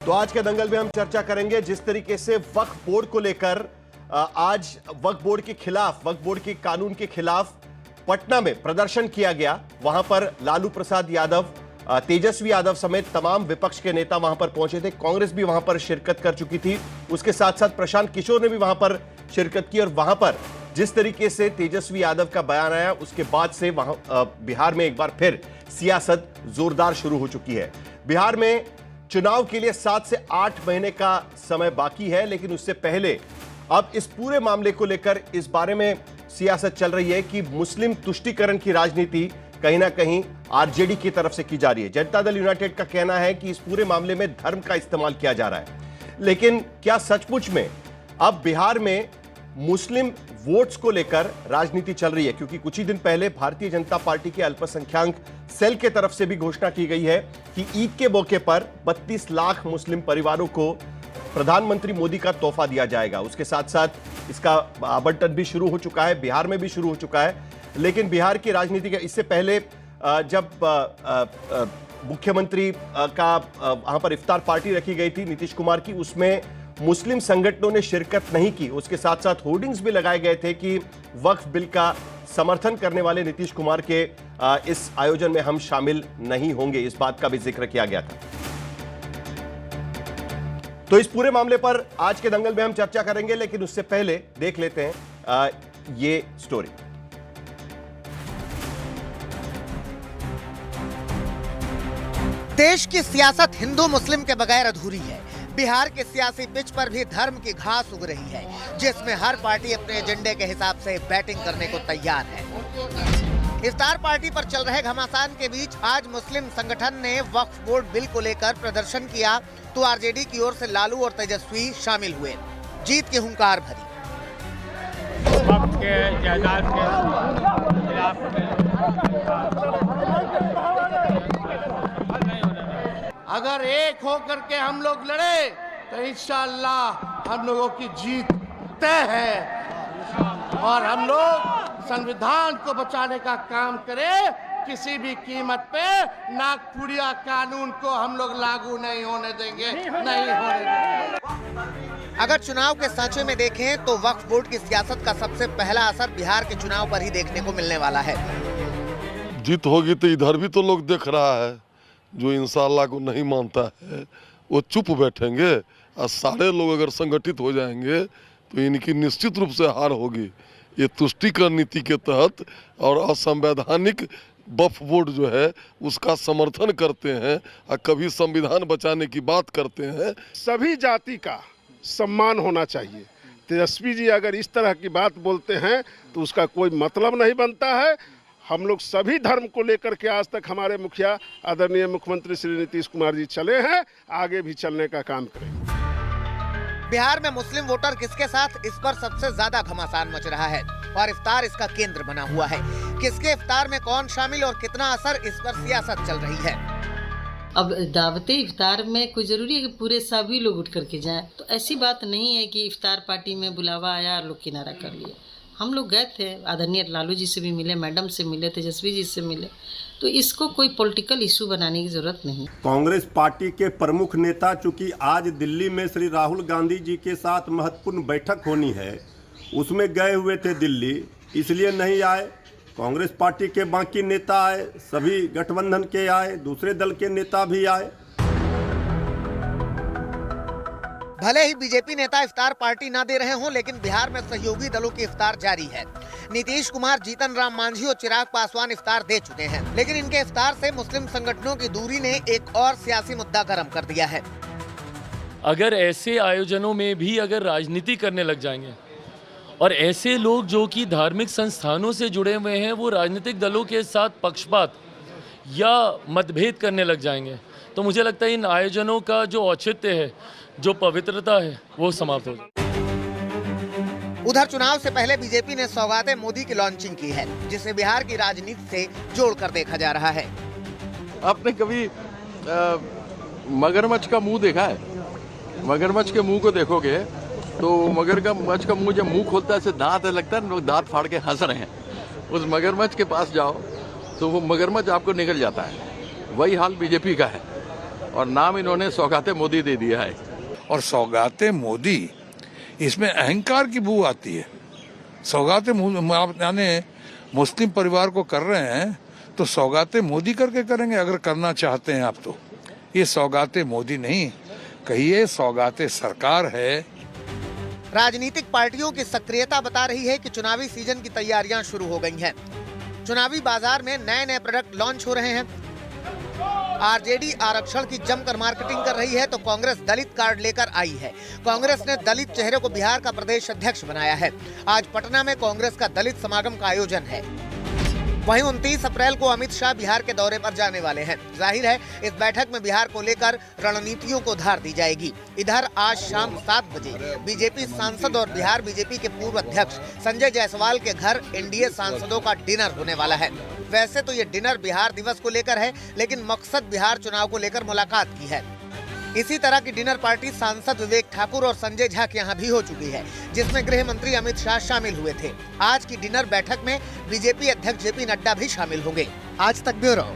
तो आज के दंगल में हम चर्चा करेंगे जिस तरीके से वक्फ बोर्ड को लेकर आज वक्फ बोर्ड के खिलाफ, वक्फ बोर्ड के कानून के खिलाफ पटना में प्रदर्शन किया गया। वहां पर लालू प्रसाद यादव, तेजस्वी यादव समेत तमाम विपक्ष के नेता वहां पर पहुंचे थे। कांग्रेस भी वहां पर शिरकत कर चुकी थी। उसके साथ साथ प्रशांत किशोर ने भी वहां पर शिरकत की और वहां पर जिस तरीके से तेजस्वी यादव का बयान आया, उसके बाद से वहां बिहार में एक बार फिर सियासत जोरदार शुरू हो चुकी है। बिहार में चुनाव के लिए 7 से 8 महीने का समय बाकी है, लेकिन उससे पहले अब इस पूरे मामले को लेकर इस बारे में सियासत चल रही है कि मुस्लिम तुष्टीकरण की राजनीति कहीं ना कहीं आरजेडी की तरफ से की जा रही है। जनता दल यूनाइटेड का कहना है कि इस पूरे मामले में धर्म का इस्तेमाल किया जा रहा है। लेकिन क्या सचमुच में अब बिहार में मुस्लिम वोट्स को लेकर राजनीति चल रही है? क्योंकि कुछ ही दिन पहले भारतीय जनता पार्टी के अल्पसंख्यक सेल के तरफ से भी घोषणा की गई है कि ईद के मौके पर 32 लाख मुस्लिम परिवारों को प्रधानमंत्री मोदी का तोहफा दिया जाएगा। उसके साथ साथ इसका आवंटन भी शुरू हो चुका है, बिहार में भी शुरू हो चुका है। लेकिन बिहार की राजनीति के इससे पहले जब मुख्यमंत्री का वहां पर इफ्तार पार्टी रखी गई थी नीतीश कुमार की, उसमें मुस्लिम संगठनों ने शिरकत नहीं की। उसके साथ साथ होर्डिंग्स भी लगाए गए थे कि वक्फ बिल का समर्थन करने वाले नीतीश कुमार के इस आयोजन में हम शामिल नहीं होंगे, इस बात का भी जिक्र किया गया था। तो इस पूरे मामले पर आज के दंगल में हम चर्चा करेंगे, लेकिन उससे पहले देख लेते हैं ये स्टोरी। देश की सियासत हिंदू मुस्लिम के बगैर अधूरी है। बिहार के सियासी पिच पर भी धर्म की घास उग रही है, जिसमें हर पार्टी अपने एजेंडे के हिसाब से बैटिंग करने को तैयार है। इफ्तार पार्टी पर चल रहे घमासान के बीच आज मुस्लिम संगठन ने वक्फ बोर्ड बिल को लेकर प्रदर्शन किया, तो आरजेडी की ओर से लालू और तेजस्वी शामिल हुए। जीत की हुंकार भरी। वक्फ के जायदाद के खिलाफ अगर एक होकर के हम लोग लड़े तो इंशाअल्लाह हम लोगों की जीत तय है और हम लोग संविधान को बचाने का काम करें। किसी भी कीमत पे नागपुरिया कानून को हम लोग लागू नहीं होने देंगे, नहीं होने देंगे। अगर चुनाव के सांचे में देखें तो वक्फ बोर्ड की सियासत का सबसे पहला असर बिहार के चुनाव पर ही देखने को मिलने वाला है। जीत होगी तो इधर भी तो लोग देख रहा है, जो इंशाअल्लाह को नहीं मानता है वो चुप बैठेंगे और सारे लोग अगर संगठित हो जाएंगे तो इनकी निश्चित रूप से हार होगी। ये तुष्टीकरण नीति के तहत और असंवैधानिक वक्फ बोर्ड जो है उसका समर्थन करते हैं और कभी संविधान बचाने की बात करते हैं। सभी जाति का सम्मान होना चाहिए। तेजस्वी जी अगर इस तरह की बात बोलते हैं तो उसका कोई मतलब नहीं बनता है। हम लोग सभी धर्म को लेकर के आज तक हमारे मुखिया आदरणीय मुख्यमंत्री श्री नीतीश कुमार जी चले हैं, आगे भी चलने का काम करेंगे। बिहार में मुस्लिम वोटर किसके साथ, इस पर सबसे ज्यादा घमासान मच रहा है और इफ्तार इसका केंद्र बना हुआ है। किसके इफ्तार में कौन शामिल और कितना असर, इस पर सियासत चल रही है। अब दावते इफ्तार में कोई जरूरी है कि पूरे सभी लोग उठ करके जाएं? तो ऐसी बात नहीं है कि इफ्तार पार्टी में बुलावा आया और लोग किनारा कर लिए। हम लोग गए थे, आदरणीय लालू जी से भी मिले, मैडम से मिले, तेजस्वी जी से मिले, तो इसको कोई पॉलिटिकल इशू बनाने की जरूरत नहीं। कांग्रेस पार्टी के प्रमुख नेता, चूंकि आज दिल्ली में श्री राहुल गांधी जी के साथ महत्वपूर्ण बैठक होनी है, उसमें गए हुए थे दिल्ली, इसलिए नहीं आए। कांग्रेस पार्टी के बाकी नेता आए, सभी गठबंधन के आए, दूसरे दल के नेता भी आए। भले ही बीजेपी नेता इफ्तार पार्टी ना दे रहे हों, लेकिन बिहार में सहयोगी दलों की इफ्तार जारी है। नीतीश कुमार, जीतन राम मांझी और चिराग पासवान इफ्तार दे चुके हैं, लेकिन इनके इफ्तार से मुस्लिम संगठनों की दूरी ने एक और सियासी मुद्दा गर्म कर दिया है। अगर ऐसे आयोजनों में भी अगर राजनीति करने लग जाएंगे और ऐसे लोग जो कि धार्मिक संस्थानों से जुड़े हुए हैं वो राजनीतिक दलों के साथ पक्षपात या मतभेद करने लग जाएंगे, तो मुझे लगता है इन आयोजनों का जो औचित्य है, जो पवित्रता है, वो समाप्त हो जाए। उधर चुनाव से पहले बीजेपी ने सौगाते मोदी की लॉन्चिंग की है, जिसे बिहार की राजनीति से जोड़कर देखा जा रहा है। आपने कभी मगरमच्छ का मुंह देखा है? मगरमच्छ के मुंह को देखोगे तो मगरमच्छ का मुंह जब मुंह खोलता है, दांत लगता है, लोग दांत फाड़ के हंस रहे हैं। उस मगरमच्छ के पास जाओ तो वो मगरमच्छ आपको निकल जाता है। वही हाल बीजेपी का है। और नाम इन्होंने सौगाते मोदी दे दिया है। और सौगाते मोदी, इसमें अहंकार की बू आती है। सौगाते आप यानी मुस्लिम परिवार को कर रहे हैं तो सौगाते मोदी करके करेंगे, अगर करना चाहते हैं आप तो। ये सौगाते मोदी नहीं, कहिए सौगाते सरकार है। राजनीतिक पार्टियों की सक्रियता बता रही है कि चुनावी सीजन की तैयारियां शुरू हो गई हैं। चुनावी बाजार में नए नए प्रोडक्ट लॉन्च हो रहे हैं। आरजेडी आरक्षण की जमकर मार्केटिंग कर रही है तो कांग्रेस दलित कार्ड लेकर आई है। कांग्रेस ने दलित चेहरे को बिहार का प्रदेश अध्यक्ष बनाया है। आज पटना में कांग्रेस का दलित समागम का आयोजन है। वहीं 29 अप्रैल को अमित शाह बिहार के दौरे पर जाने वाले हैं। जाहिर है इस बैठक में बिहार को लेकर रणनीतियों को धार दी जाएगी। इधर आज शाम 7 बजे बीजेपी सांसद और बिहार बीजेपी के पूर्व अध्यक्ष संजय जायसवाल के घर एनडीए सांसदों का डिनर होने वाला है। वैसे तो ये डिनर बिहार दिवस को लेकर है, लेकिन मकसद बिहार चुनाव को लेकर मुलाकात की है। इसी तरह की डिनर पार्टी सांसद विवेक ठाकुर और संजय झा के यहाँ भी हो चुकी है, जिसमें गृह मंत्री अमित शाह शामिल हुए थे। आज की डिनर बैठक में बीजेपी अध्यक्ष जेपी नड्डा भी शामिल होंगे। आज तक ब्यूरो।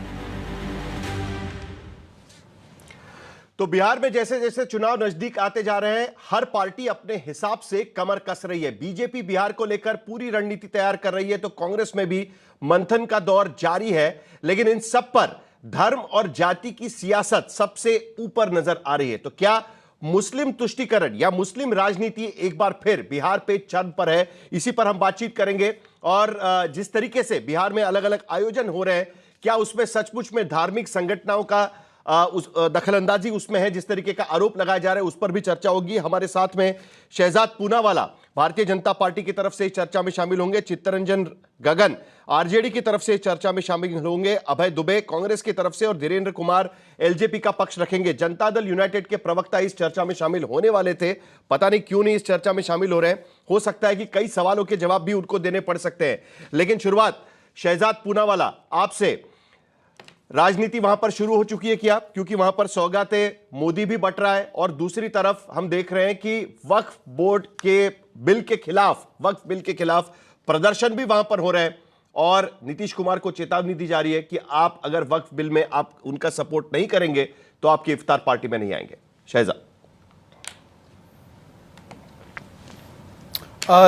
तो बिहार में जैसे जैसे चुनाव नजदीक आते जा रहे हैं, हर पार्टी अपने हिसाब से कमर कस रही है। बीजेपी बिहार को लेकर पूरी रणनीति तैयार कर रही है, तो कांग्रेस में भी मंथन का दौर जारी है। लेकिन इन सब पर धर्म और जाति की सियासत सबसे ऊपर नजर आ रही है। तो क्या मुस्लिम तुष्टीकरण या मुस्लिम राजनीति एक बार फिर बिहार पे चर्म पर है? इसी पर हम बातचीत करेंगे। और जिस तरीके से बिहार में अलग अलग आयोजन हो रहे हैं, क्या उसमें सचमुच में धार्मिक संगठनों का दखलंदाजी उसमें है, जिस तरीके का आरोप लगाया जा रहा है, उस पर भी चर्चा होगी। हमारे साथ में शहजाद पूनावाला भारतीय जनता पार्टी की तरफ से चर्चा में शामिल होंगे, चित्तरंजन गगन आरजेडी की तरफ से चर्चा में शामिल होंगे, अभय दुबे कांग्रेस की तरफ से और धीरेन्द्र कुमार एलजेपी का पक्ष रखेंगे। जनता दल यूनाइटेड के प्रवक्ता इस चर्चा में शामिल होने वाले थे, पता नहीं क्यों नहीं इस चर्चा में शामिल हो रहे हैं। हो सकता है कि कई सवालों के जवाब भी उनको देने पड़ सकते हैं। लेकिन शुरुआत शहजाद पूनावाला आपसे, राजनीति वहां पर शुरू हो चुकी है क्या? क्योंकि वहां पर सौगाते मोदी भी बट रहा है और दूसरी तरफ हम देख रहे हैं कि वक्फ बोर्ड के बिल के खिलाफ, वक्फ बिल के खिलाफ प्रदर्शन भी वहां पर हो रहे हैं और नीतीश कुमार को चेतावनी दी जा रही है कि आप अगर वक्फ बिल में आप उनका सपोर्ट नहीं करेंगे तो आपकी इफ्तार पार्टी में नहीं आएंगे। शहजाद।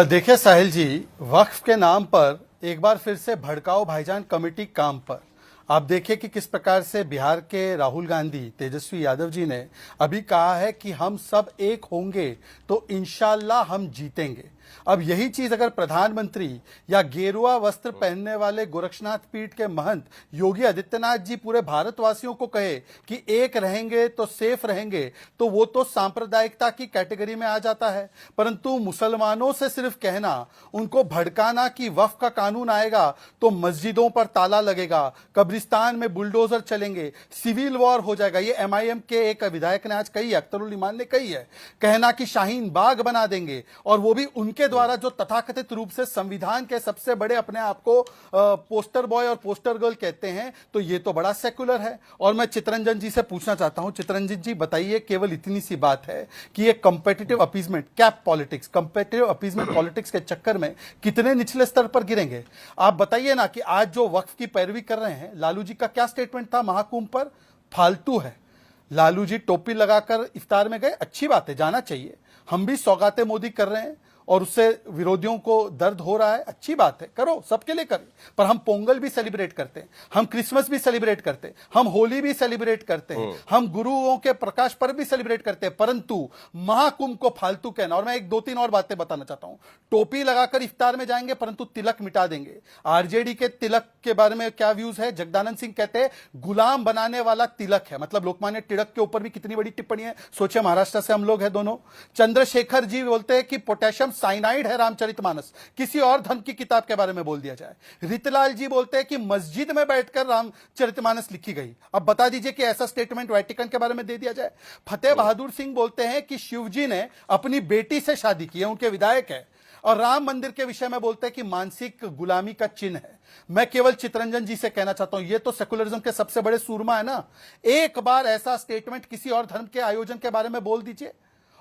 देखिए साहिल जी, वक्फ के नाम पर एक बार फिर से भड़काओ भाईजान कमेटी काम पर। आप देखिए कि किस प्रकार से बिहार के राहुल गांधी, तेजस्वी यादव जी ने अभी कहा है कि हम सब एक होंगे तो इंशाल्लाह हम जीतेंगे। अब यही चीज अगर प्रधानमंत्री या गेरुआ वस्त्र पहनने वाले गोरक्षनाथ पीठ के महंत योगी आदित्यनाथ जी पूरे भारतवासियों को कहे कि एक रहेंगे तो सेफ रहेंगे, तो वो तो सांप्रदायिकता की कैटेगरी में आ जाता है। परंतु मुसलमानों से सिर्फ कहना, उनको भड़काना कि वक्फ का कानून आएगा तो मस्जिदों पर ताला लगेगा, कब्रिस्तान में बुलडोजर चलेंगे, सिविल वॉर हो जाएगा। ये एमआईएम के एक विधायक ने आज कही, अख्तरुल ईमान ने कही है। कहना कि शाहीन बाग बना देंगे, और वो भी उनके द्वारा जो तथाकथित रूप से संविधान के सबसे बड़े अपने आप को पोस्टर बॉय और पोस्टर गर्ल कहते हैं। तो ये तो बड़ा सेकुलर है। और मैं चित्तरंजन जी से पूछना चाहता हूं, चित्तरंजन जी बताइए, केवल इतनी सी बात है कि ये competitive appeasement, cap politics, competitive appeasement politics के चक्कर में कितने निचले स्तर पर गिरेंगे? आप बताइए ना कि आज जो वक्फ की पैरवी कर रहे हैं, लालू जी का क्या स्टेटमेंट था महाकुंभ पर? फालतू है। लालू जी टोपी लगाकर इफ्तार में गए, अच्छी बात है, जाना चाहिए। हम भी सौगाते मोदी कर रहे हैं और उससे विरोधियों को दर्द हो रहा है, अच्छी बात है, करो, सबके लिए करें। पर हम पोंगल भी सेलिब्रेट करते हैं, हम क्रिसमस भी सेलिब्रेट करते हैं, हम होली भी सेलिब्रेट करते हैं, हम गुरुओं के प्रकाश पर्व भी सेलिब्रेट करते हैं। परंतु महाकुंभ को फालतू कहना। और मैं एक दो तीन और बातें बताना चाहता हूं। टोपी लगाकर इफ्तार में जाएंगे परंतु तिलक मिटा देंगे। आरजेडी के तिलक के बारे में क्या व्यूज है? जगदानंद सिंह कहते हैं गुलाम बनाने वाला तिलक है। मतलब लोकमान्य तिलक के ऊपर भी कितनी बड़ी टिप्पणी है, सोचिए, महाराष्ट्र से हम लोग हैं दोनों। चंद्रशेखर जी बोलते हैं कि पोटेशियम साइनाइड है रामचरितमानस, किसी और धर्म की किताब के बारे में बोल दिया जाए। रितलाल जी बोलते हैं कि मस्जिद में बैठकर रामचरितमानस लिखी गई। अब बता दीजिए कि ऐसा स्टेटमेंट वेटिकन के बारे में दे दिया जाए। फतेह बहादुर सिंह बोलते हैं कि शिव जी ने अपनी बेटी से शादी की है, उनके विधायक है। और राम मंदिर के विषय में बोलते हैं कि मानसिक गुलामी का चिन्ह है। मैं केवल चित्तरंजन जी से कहना चाहता हूं, ये तो सेकुलरिज्म के सबसे बड़े सूरमा है ना। एक बार ऐसा स्टेटमेंट किसी और धर्म के आयोजन के बारे में बोल दीजिए।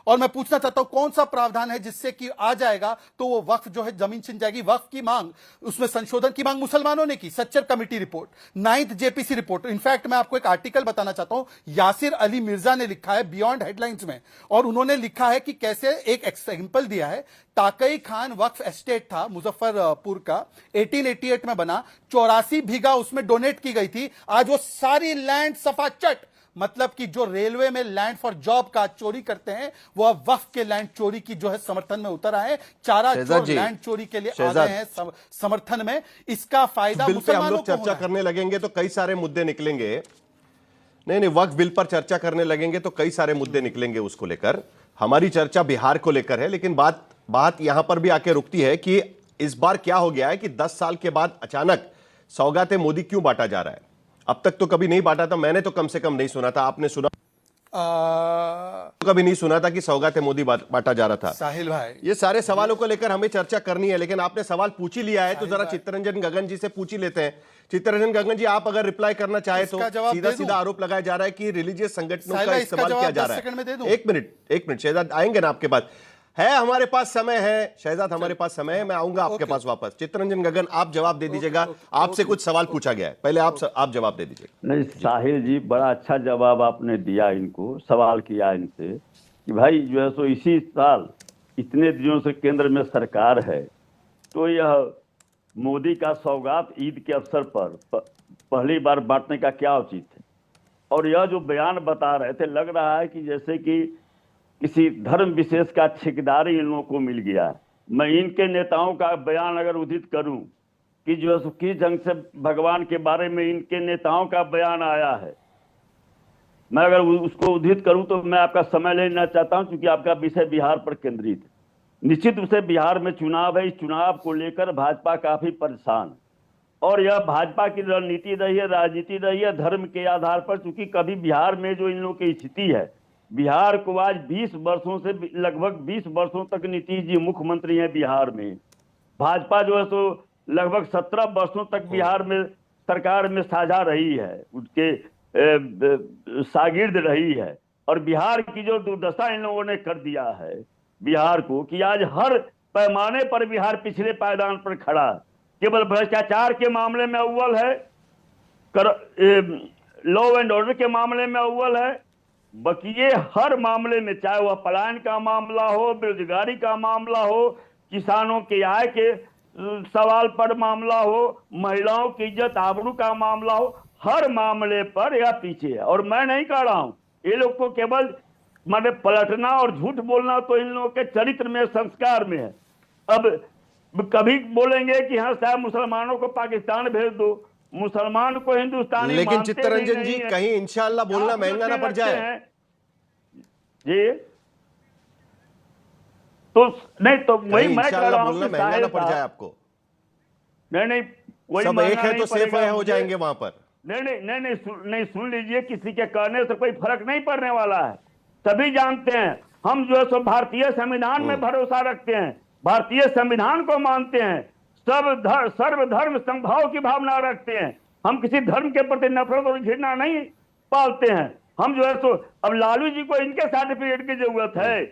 और मैं पूछना चाहता हूं कौन सा प्रावधान है जिससे कि आ जाएगा तो वो वक्फ जो है जमीन छिन जाएगी। वक्फ की मांग, उसमें संशोधन की मांग मुसलमानों ने की। Sachar committee report, 9th JPC report. In fact मैं आपको एक आर्टिकल बताना चाहता हूं, यासिर अली मिर्जा ने लिखा है बियॉन्ड हेडलाइंस में, और उन्होंने लिखा है कि कैसे एक एग्जाम्पल दिया है। ताकई खान वक्फ एस्टेट था मुजफ्फरपुर का, 1888 में बना, 84 बीघा उसमें डोनेट की गई थी। आज वो सारी लैंड सफाचट, मतलब कि जो रेलवे में लैंड फॉर जॉब का चोरी करते हैं, वो अब वक्फ के लैंड चोरी की जो है समर्थन में उतर आए हैं। चारा चोर लैंड चोरी के लिए आ गए हैं समर्थन में। इसका फायदा मुसलमानों को चर्चा करने लगेंगे तो कई सारे मुद्दे निकलेंगे। नहीं, वक्फ बिल पर चर्चा करने लगेंगे तो कई सारे मुद्दे निकलेंगे उसको लेकर। हमारी चर्चा बिहार को लेकर है, लेकिन बात यहां पर भी आके रुकती है कि इस बार क्या हो गया है कि 10 साल के बाद अचानक सौगाते मोदी क्यों बांटा जा रहा है। अब तक तो कभी नहीं बांटा था, मैंने तो कम से कम नहीं सुना था। आपने सुना? कभी नहीं सुना था कि सौगाते मोदी बांटा जा रहा था। साहिल भाई, ये सारे सवालों को लेकर हमें चर्चा करनी है, लेकिन आपने सवाल पूछ ही लिया है तो जरा चित्तरंजन गगन जी से पूछ ही लेते हैं। चित्तरंजन गगन जी, आप अगर रिप्लाई करना चाहे तो। सीधा आरोप लगाया जा रहा है कि रिलीजियस संगठनों का इस्तेमाल किया जा रहा है। एक मिनट शहजाद, आएंगे ना आपके पास, है हमारे पास समय है शहजाद, हमारे पास समय है, मैं आऊंगा आपके पास वापस। चित्तरंजन गगन, आप जवाब दे दीजिएगा। आपसे कुछ सवाल पूछा गया है, पहले आप जवाब दे दीजिएगा। नहीं साहिल जी, बड़ा अच्छा जवाब आपने दिया। इनको सवाल किया इनसे कि भाई जो है सो इसी साल इतने दिनों से केंद्र में सरकार है, तो यह मोदी का सौगात ईद के अवसर पर पहली बार बांटने का क्या उचित है। और यह जो बयान बता रहे थे, लग रहा है कि जैसे कि किसी धर्म विशेष का ठेकेदारी इन लोगों को मिल गया है। मैं इनके नेताओं का बयान अगर उद्धृत करूं कि जो है किस ढंग से भगवान के बारे में इनके नेताओं का बयान आया है, मैं अगर उसको उद्धृत करूं तो मैं आपका समय लेना चाहता हूं, क्योंकि आपका विषय बिहार पर केंद्रित है। निश्चित रूप से बिहार में चुनाव है, इस चुनाव को लेकर भाजपा काफी परेशान, और यह भाजपा की रणनीति रही है, राजनीति रही है धर्म के आधार पर। चूंकि कभी बिहार में जो इन लोगों की स्थिति है, बिहार को आज 20 वर्षों से लगभग 20 वर्षों तक नीतीश जी मुख्यमंत्री हैं बिहार में। भाजपा जो है सो लगभग 17 वर्षों तक बिहार में सरकार में साझा रही है, उसके शागिर्द रही है। और बिहार की जो दुर्दशा इन लोगों ने कर दिया है बिहार को, कि आज हर पैमाने पर बिहार पिछले पायदान पर खड़ा। केवल भ्रष्टाचार के मामले में अव्वल है, लॉ एंड ऑर्डर के मामले में अव्वल है, बकिए हर मामले में, चाहे वह पलायन का मामला हो, बेरोजगारी का मामला हो, किसानों के आय के सवाल पर मामला हो, महिलाओं की इज्जत आबरू का मामला हो, हर मामले पर यह पीछे है। और मैं नहीं कह रहा हूं, ये लोग को केवल माने पलटना और झूठ बोलना तो इन लोगों के चरित्र में, संस्कार में है। अब कभी बोलेंगे कि हाँ साहब मुसलमानों को पाकिस्तान भेज दो, मुसलमान को हिंदुस्तानी, लेकिन चित्तरंजन जी कहीं इंशाअल्लाह बोलना महंगा ना पड़ जाए जी। तो नहीं, तो वही मैं कह रहा हूं, बोलना महंगा ना पड़ जाए आपको। नहीं वही सब एक है तो सेफ है हो जाएंगे वहां पर। नहीं सुन लीजिए, किसी के कहने से कोई फर्क नहीं पड़ने वाला है। सभी जानते हैं, हम जो है सो भारतीय संविधान में भरोसा रखते हैं, भारतीय संविधान को मानते हैं, सर्वधर्म समभाव की भावना रखते हैं। हम किसी धर्म के प्रति नफरत और घृणा नहीं पालते हैं। हम जो है सो, अब लालू जी को इनके सर्टिफिकेट की जरूरत है,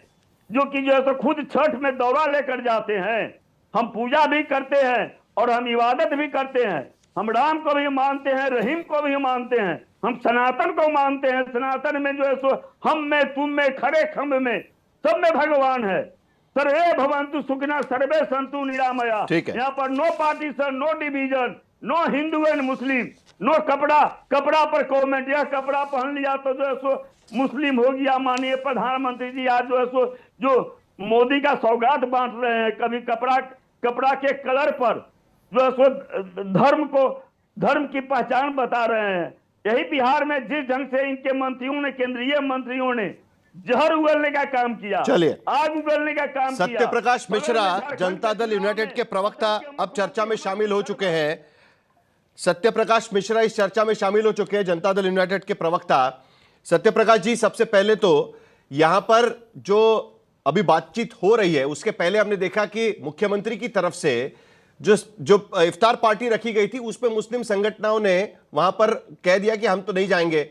जो कि जो है सो खुद छठ में दौरा लेकर जाते हैं। हम पूजा भी करते हैं और हम इबादत भी करते हैं। हम राम को भी मानते हैं, रहीम को भी मानते हैं, हम सनातन को मानते हैं। सनातन में जो है सो हम में, तुम में, खड़े खम्भ में, सब में भगवान है। सर्वे भवन्तु सुखिनः सर्वे सन्तु निरामया। यहाँ पर no partition, no division, no Hindu and Muslim, no कपड़ा पर कमेंट। यह कपड़ा पहन लिया तो जो है सो मुस्लिम हो गया। माननीय प्रधानमंत्री जी आज जो है सो जो मोदी का सौगात बांट रहे हैं, कभी कपड़ा के कलर पर जो है सो धर्म की पहचान बता रहे हैं। यही बिहार में जिस ढंग से इनके मंत्रियों ने, केंद्रीय मंत्रियों ने जहर उगलने का काम किया, चलिए आग उगलने का काम किया। सत्यप्रकाश मिश्रा, जनता दल यूनाइटेड के प्रवक्ता, अब चर्चा में शामिल हो चुके हैं। सत्यप्रकाश मिश्रा इस चर्चा में शामिल हो चुके हैं, जनता दल यूनाइटेड के प्रवक्ता। सत्यप्रकाश जी, सबसे पहले तो यहां पर जो अभी बातचीत हो रही है, उसके पहले हमने देखा कि मुख्यमंत्री की तरफ से जो इफ्तार पार्टी रखी गई थी, उस पर मुस्लिम संगठनों ने वहां पर कह दिया कि हम तो नहीं जाएंगे।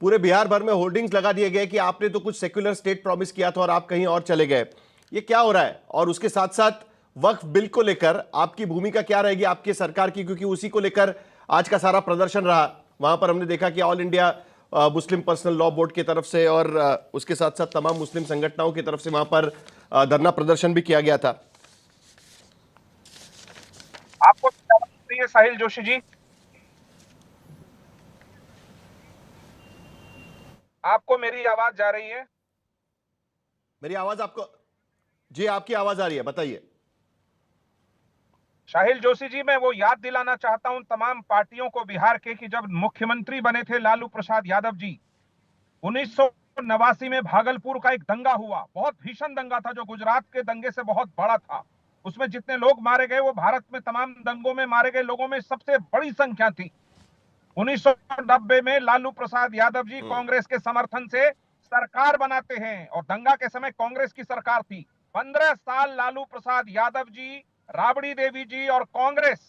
पूरे बिहार भर में होर्डिंग्स लगा दिए गए कि आपने तो कुछ सेक्युलर स्टेट प्रॉमिस किया था और आप कहीं और चले गए। ये क्या हो रहा है? और उसके साथ साथ वक्फ बिल को लेकर आपकी भूमिका क्या रहेगी आपकी सरकार की, क्योंकि उसी को लेकर आज का सारा प्रदर्शन रहा। वहां पर हमने देखा कि all India Muslim personal law board की तरफ से और उसके साथ साथ तमाम मुस्लिम संगठनों की तरफ से वहां पर धरना प्रदर्शन भी किया गया था। आपको साहिल जोशी जी, आपको मेरी आवाज जा रही है? मेरी आवाज आपको? जी आपकी आवाज आ रही है, बताइए। साहिल जोशी जी, मैं वो याद दिलाना चाहता हूं तमाम पार्टियों को बिहार के कि जब मुख्यमंत्री बने थे लालू प्रसाद यादव जी, 1989 में भागलपुर का एक दंगा हुआ, बहुत भीषण दंगा था जो गुजरात के दंगे से बहुत बड़ा था। उसमें जितने लोग मारे गए वो भारत में तमाम दंगों में मारे गए लोगों में सबसे बड़ी संख्या थी। 1990 में लालू प्रसाद यादव जी कांग्रेस के समर्थन से सरकार बनाते हैं और दंगा के समय कांग्रेस की सरकार थी। 15 साल लालू प्रसाद यादव जी, राबड़ी देवी जी और कांग्रेस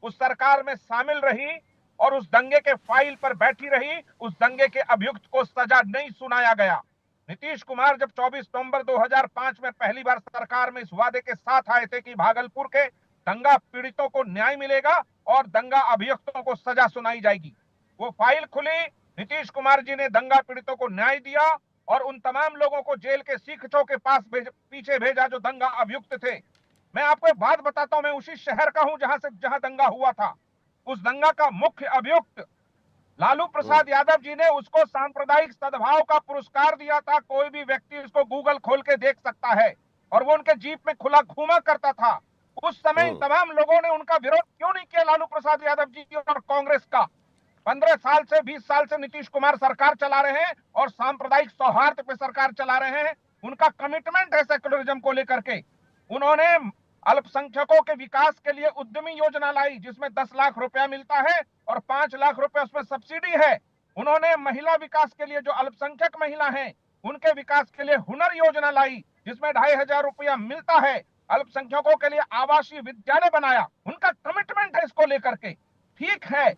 उस सरकार में शामिल रही और उस दंगे के फाइल पर बैठी रही। उस दंगे के अभियुक्त को सजा नहीं सुनाया गया। नीतीश कुमार जब 24 नवंबर 2005 में पहली बार सरकार में इस वादे के साथ आए थे कि भागलपुर के दंगा पीड़ितों को न्याय मिलेगा और दंगा अभियुक्तों को सजा सुनाई जाएगी। वो फाइल खुली, नीतीश कुमार जी ने दंगा पीड़ितों को न्याय दिया और उन तमाम लोगों को जेल के सीखचों के पास पीछे भेजा जो दंगा अभियुक्त थे। मैं आपको एक बात बताता हूं, मैं उसी शहर का हूं जहां दंगा हुआ था। उस दंगा का मुख्य अभियुक्त लालू प्रसाद यादव जी ने उसको सांप्रदायिक सद्भाव का पुरस्कार दिया था। कोई भी व्यक्ति उसको गूगल खोल के देख सकता है और वो उनके जीप में खुला घूमा करता था। उस समय तमाम लोगों ने उनका विरोध क्यों नहीं किया लालू प्रसाद यादव जी और कांग्रेस का? 15 साल से 20 साल से नीतीश कुमार सरकार चला रहे हैं और सांप्रदायिक सौहार्द पे सरकार चला रहे हैं। उनका कमिटमेंट है सेक्युलरिज्म को लेकर के। उन्होंने अल्पसंख्यकों के विकास के लिए उद्यमी योजना लाई जिसमें 10 लाख रुपया मिलता है और 5 लाख रुपया उसमें सब्सिडी है। उन्होंने महिला विकास के लिए जो अल्पसंख्यक महिला हैं उनके विकास के लिए हुनर योजना लाई जिसमें 2500 रुपया मिलता है। अल्पसंख्यकों के लिए आवासीय विद्यालय बनाया। उनका कमिटमेंट है इसको लेकर के। ठीक है,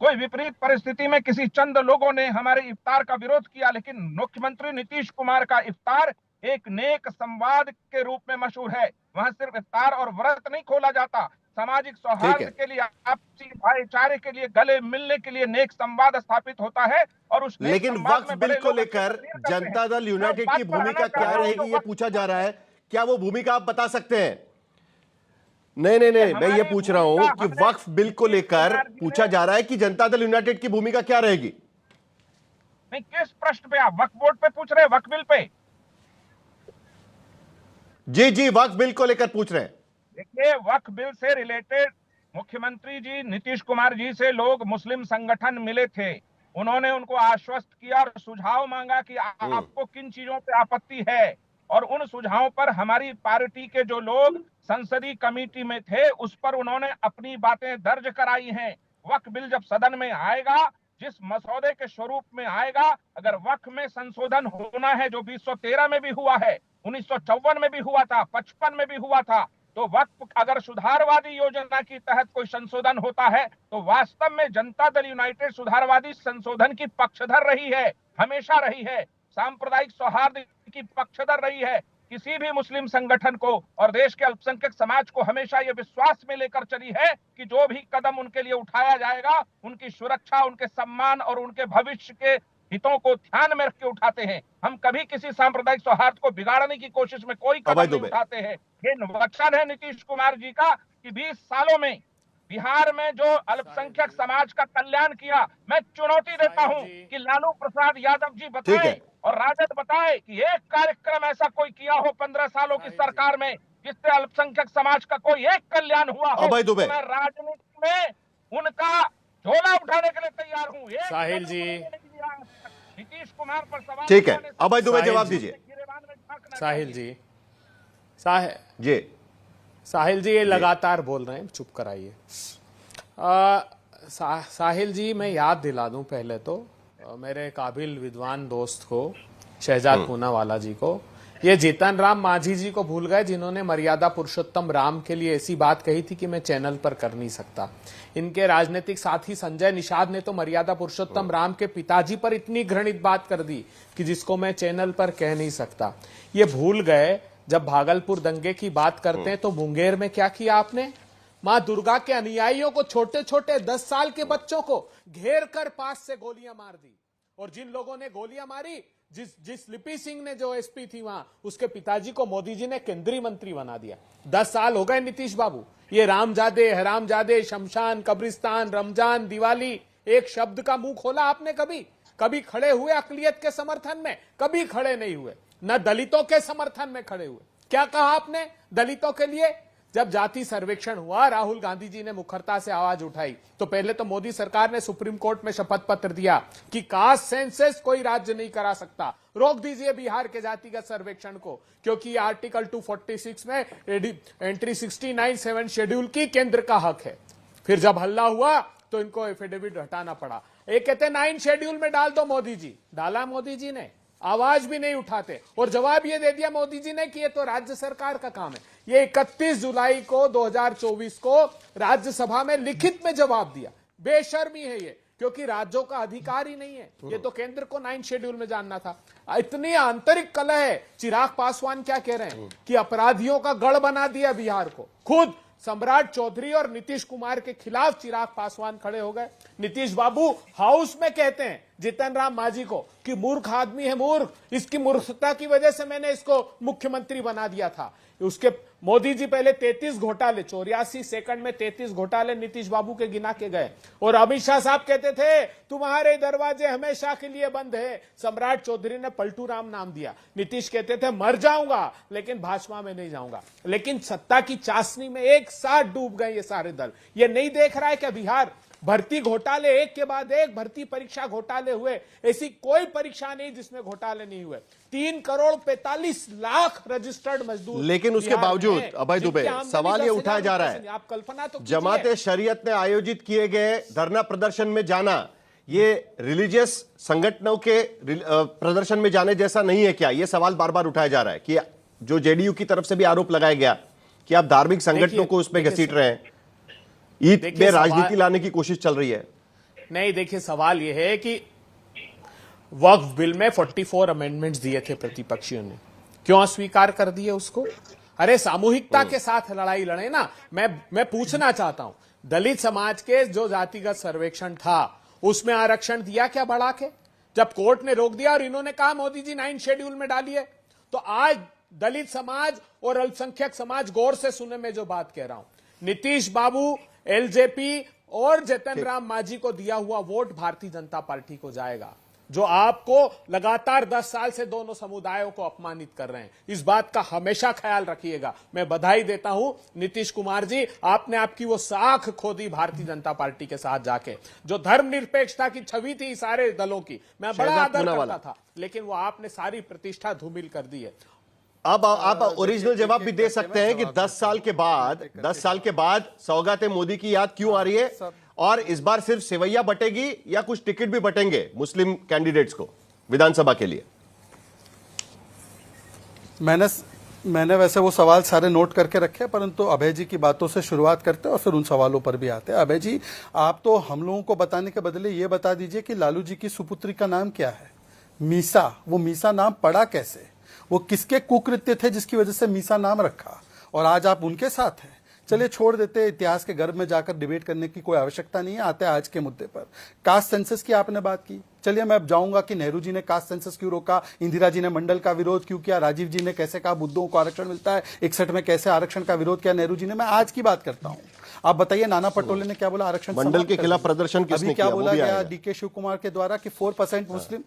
कोई विपरीत परिस्थिति में किसी चंद लोगों ने हमारे इफ्तार का विरोध किया, लेकिन मुख्यमंत्री नीतीश कुमार का इफ्तार एक नेक संवाद के रूप में मशहूर है। वहां सिर्फ इफ्तार और व्रत नहीं खोला जाता, सामाजिक सौहार्द के लिए, आपसी भाईचारे के लिए, गले मिलने के लिए नेक संवाद स्थापित होता है। और उस लेकिन वक्फ बिल को लेकर जनता दल यूनाइटेड की भूमिका क्या रहेगी ये पूछा जा रहा है। क्या वो भूमिका आप बता सकते हैं? नहीं, मैं ये पूछ रहा हूं कि वक्फ बिल को लेकर पूछा जा रहा है कि जनता दल यूनाइटेड की भूमिका क्या रहेगी। नहीं, किस प्रश्न पे आप वक्फ बोर्ड पे पूछ रहे हैं? वक्फ बिल पे? जी, वक्फ बिल को लेकर पूछ रहे हैं। देखिए, वक्फ बिल से रिलेटेड मुख्यमंत्री जी नीतीश कुमार जी से लोग मुस्लिम संगठन मिले थे। उन्होंने उनको आश्वस्त किया और सुझाव मांगा कि आपको किन चीजों पे आपत्ति है, और उन सुझावों पर हमारी पार्टी के जो लोग संसदीय कमेटी में थे उस पर उन्होंने अपनी बातें दर्ज कराई हैं। वक्फ बिल जब सदन में आएगा, जिस मसौदे के स्वरूप में आएगा, अगर वक्फ में संशोधन होना है जो 2013 में भी हुआ है, 1954 में भी हुआ था, 55 में भी हुआ था, तो वक्फ अगर सुधारवादी योजना के तहत कोई संशोधन होता है तो वास्तव में जनता दल यूनाइटेड सुधारवादी संशोधन की पक्षधर रही है, हमेशा रही है। सांप्रदायिक सौहार्द की पक्षधर रही है। किसी भी मुस्लिम संगठन को और देश के अल्पसंख्यक समाज को हमेशा ये विश्वास में लेकर चली है कि जो भी कदम उनके लिए उठाया जाएगा उनकी सुरक्षा, उनके सम्मान और उनके भविष्य के हितों को ध्यान में रख के उठाते हैं। हम कभी किसी सांप्रदायिक सौहार्द को बिगाड़ने की कोशिश में कोई कदम नहीं उठाते हैं। ये वचन है नीतीश कुमार जी का कि 20 सालों में बिहार में जो अल्पसंख्यक समाज का कल्याण किया, मैं चुनौती देता हूं कि लालू प्रसाद यादव जी बताएं और राजद बताए कि एक कार्यक्रम ऐसा कोई किया हो 15 सालों की सरकार में जिससे अल्पसंख्यक समाज का कोई एक कल्याण हुआ हो। मैं राजनीति में उनका झोला उठाने के लिए तैयार हूँ। साहिल जी, नीतीश कुमार पर सवाल ठीक है, अभय दुबे जवाब दीजिए। साहिल जी, साहिल जी ये लगातार बोल रहे हैं, चुप कराइए। साहिल जी, मैं याद दिला दूं पहले तो मेरे काबिल विद्वान दोस्त को, शहजाद पूनावाला जी को, ये जीतन राम मांझी जी को भूल गए, जिन्होंने मर्यादा पुरुषोत्तम राम के लिए ऐसी बात कही थी कि मैं चैनल पर कर नहीं सकता। इनके राजनीतिक साथी संजय निषाद ने तो मर्यादा पुरुषोत्तम राम के पिताजी पर इतनी घृणित बात कर दी कि जिसको मैं चैनल पर कह नहीं सकता। ये भूल गए जब भागलपुर दंगे की बात करते हैं तो मुंगेर में क्या किया आपने? मां दुर्गा के अनुयायियों को, छोटे छोटे 10 साल के बच्चों को घेर कर पास से गोलियां मार दी। और जिन लोगों ने गोलियां मारी, जिस लिपि सिंह ने जो एसपी थी वहां, उसके पिताजी को मोदी जी ने केंद्रीय मंत्री बना दिया। 10 साल हो गए नीतीश बाबू। ये रामजादे, हरामजादे, शमशान, कब्रिस्तान, रमजान, दिवाली, एक शब्द का मुंह खोला आपने कभी? कभी खड़े हुए अकलियत के समर्थन में? कभी खड़े नहीं हुए। न दलितों के समर्थन में खड़े हुए। क्या कहा आपने दलितों के लिए? जब जाति सर्वेक्षण हुआ, राहुल गांधी जी ने मुखरता से आवाज उठाई तो पहले तो मोदी सरकार ने सुप्रीम कोर्ट में शपथ पत्र दिया कि कास्ट सेंसस कोई राज्य नहीं करा सकता, रोक दीजिए बिहार के जातिगत सर्वेक्षण को, क्योंकि आर्टिकल 246 में एंट्री 69 7 शेड्यूल की केंद्र का हक है। फिर जब हल्ला हुआ तो इनको एफिडेविट हटाना पड़ा। एक कहते 9 शेड्यूल में डाल दो मोदी जी, डाला मोदी जी ने, आवाज भी नहीं उठाते। और जवाब ये दे दिया मोदी जी ने कि ये तो राज्य सरकार का काम है। ये 31 जुलाई को 2024 को राज्यसभा में लिखित में जवाब दिया। बेशर्मी है ये, क्योंकि राज्यों का अधिकार ही नहीं है। ये तो केंद्र को 9 शेड्यूल में जानना था। इतनी आंतरिक कलह है। चिराग पासवान क्या कह रहे हैं कि अपराधियों का गढ़ बना दिया बिहार को। खुद सम्राट चौधरी और नीतीश कुमार के खिलाफ चिराग पासवान खड़े हो गए। नीतीश बाबू हाउस में कहते हैं जीतन राम मांझी को कि मूर्ख आदमी है, मूर्ख, इसकी मूर्खता की वजह से मैंने इसको मुख्यमंत्री बना दिया था। उसके मोदी जी पहले 33 घोटाले, 84 सेकंड में 33 घोटाले नीतीश बाबू के गिना के गए। और अमित शाह साहब कहते थे तुम्हारे दरवाजे हमेशा के लिए बंद है। सम्राट चौधरी ने पलटू राम नाम दिया। नीतीश कहते थे मर जाऊंगा लेकिन भाजपा में नहीं जाऊंगा। लेकिन सत्ता की चाशनी में एक साथ डूब गए ये सारे दल। ये नहीं देख रहा है कि बिहार भर्ती घोटाले एक के बाद एक भर्ती परीक्षा घोटाले हुए। ऐसी कोई परीक्षा नहीं जिसमें घोटाले नहीं हुए। 3 करोड़ 45 लाख रजिस्टर्ड मजदूर। लेकिन उसके बावजूद अभय दुबे, सवाल ये उठाया जा रहा है, आप कल्पना तो जमाते शरीयत ने आयोजित किए गए धरना प्रदर्शन में जाना, ये रिलीजियस संगठनों के प्रदर्शन में जाने जैसा नहीं है क्या? ये सवाल बार बार उठाया जा रहा है कि जो जेडीयू की तरफ से भी आरोप लगाया गया कि आप धार्मिक संगठनों को उसमें घसीट रहे हैं, ईद में राजनीति लाने की कोशिश चल रही है। नहीं, देखिए सवाल यह है कि वक्फ बिल में 44 अमेंडमेंट्स दिए थे प्रतिपक्षियों ने, क्यों अस्वीकार कर दिए उसको? अरे सामूहिकता के साथ लड़ाई लड़े ना। मैं पूछना चाहता हूं, दलित समाज के जो जातिगत सर्वेक्षण था उसमें आरक्षण दिया क्या बढ़ा के? जब कोर्ट ने रोक दिया और इन्होंने कहा मोदी जी 9 शेड्यूल में डालिए, तो आज दलित समाज और अल्पसंख्यक समाज, गौर से सुने मैं जो बात कह रहा हूं, नीतीश बाबू, एलजेपी और जीतन राम मांझी को दिया हुआ वोट भारतीय जनता पार्टी को जाएगा, जो आपको लगातार 10 साल से दोनों समुदायों को अपमानित कर रहे हैं। इस बात का हमेशा ख्याल रखिएगा। मैं बधाई देता हूं नीतीश कुमार जी, आपने आपकी वो साख खो दी भारतीय जनता पार्टी के साथ जाके। जो धर्मनिरपेक्षता की छवि थी सारे दलों की, मैं बड़ा आदर करता था, लेकिन वो आपने सारी प्रतिष्ठा धूमिल कर दी है। अब आप ओरिजिनल जवाब भी दे सकते हैं कि 10 साल के बाद सौगात मोदी की याद क्यों आ रही है, और इस बार सिर्फ सेवैया बटेगी या कुछ टिकट भी बटेंगे मुस्लिम कैंडिडेट्स को विधानसभा के लिए? मैंने वैसे वो सवाल सारे नोट करके रखे, परंतु अभय जी की बातों से शुरुआत करते हैं और फिर उन सवालों पर भी आते हैं। अभय जी, आप तो हम लोगों को बताने के बदले ये बता दीजिए कि लालू जी की सुपुत्री का नाम क्या है? मीसा। वो मीसा नाम पड़ा कैसे? वो किसके कुकृत्य थे जिसकी वजह से मीसा नाम रखा, और आज आप उनके साथ हैं? चलिए छोड़ देते, इतिहास के गर्भ में जाकर डिबेट करने की कोई आवश्यकता नहीं है। आते हैं आज के मुद्दे पर। कास्ट सेंसस की आपने बात की, चलिए मैं अब जाऊंगा कि नेहरू जी ने कास्ट सेंसस क्यों रोका, इंदिरा जी ने मंडल का विरोध क्यों किया, राजीव जी ने कैसे कहा बुद्धों को आरक्षण मिलता है, 61 में कैसे आरक्षण का विरोध किया नेहरू जी ने। मैं आज की बात करता हूँ। आप बताइए, नाना पटोले ने क्या बोला? आरक्षण मंडल के खिलाफ प्रदर्शन किसने किया? क्या बोला गया डीके शिव कुमार के द्वारा कि 4% मुस्लिम।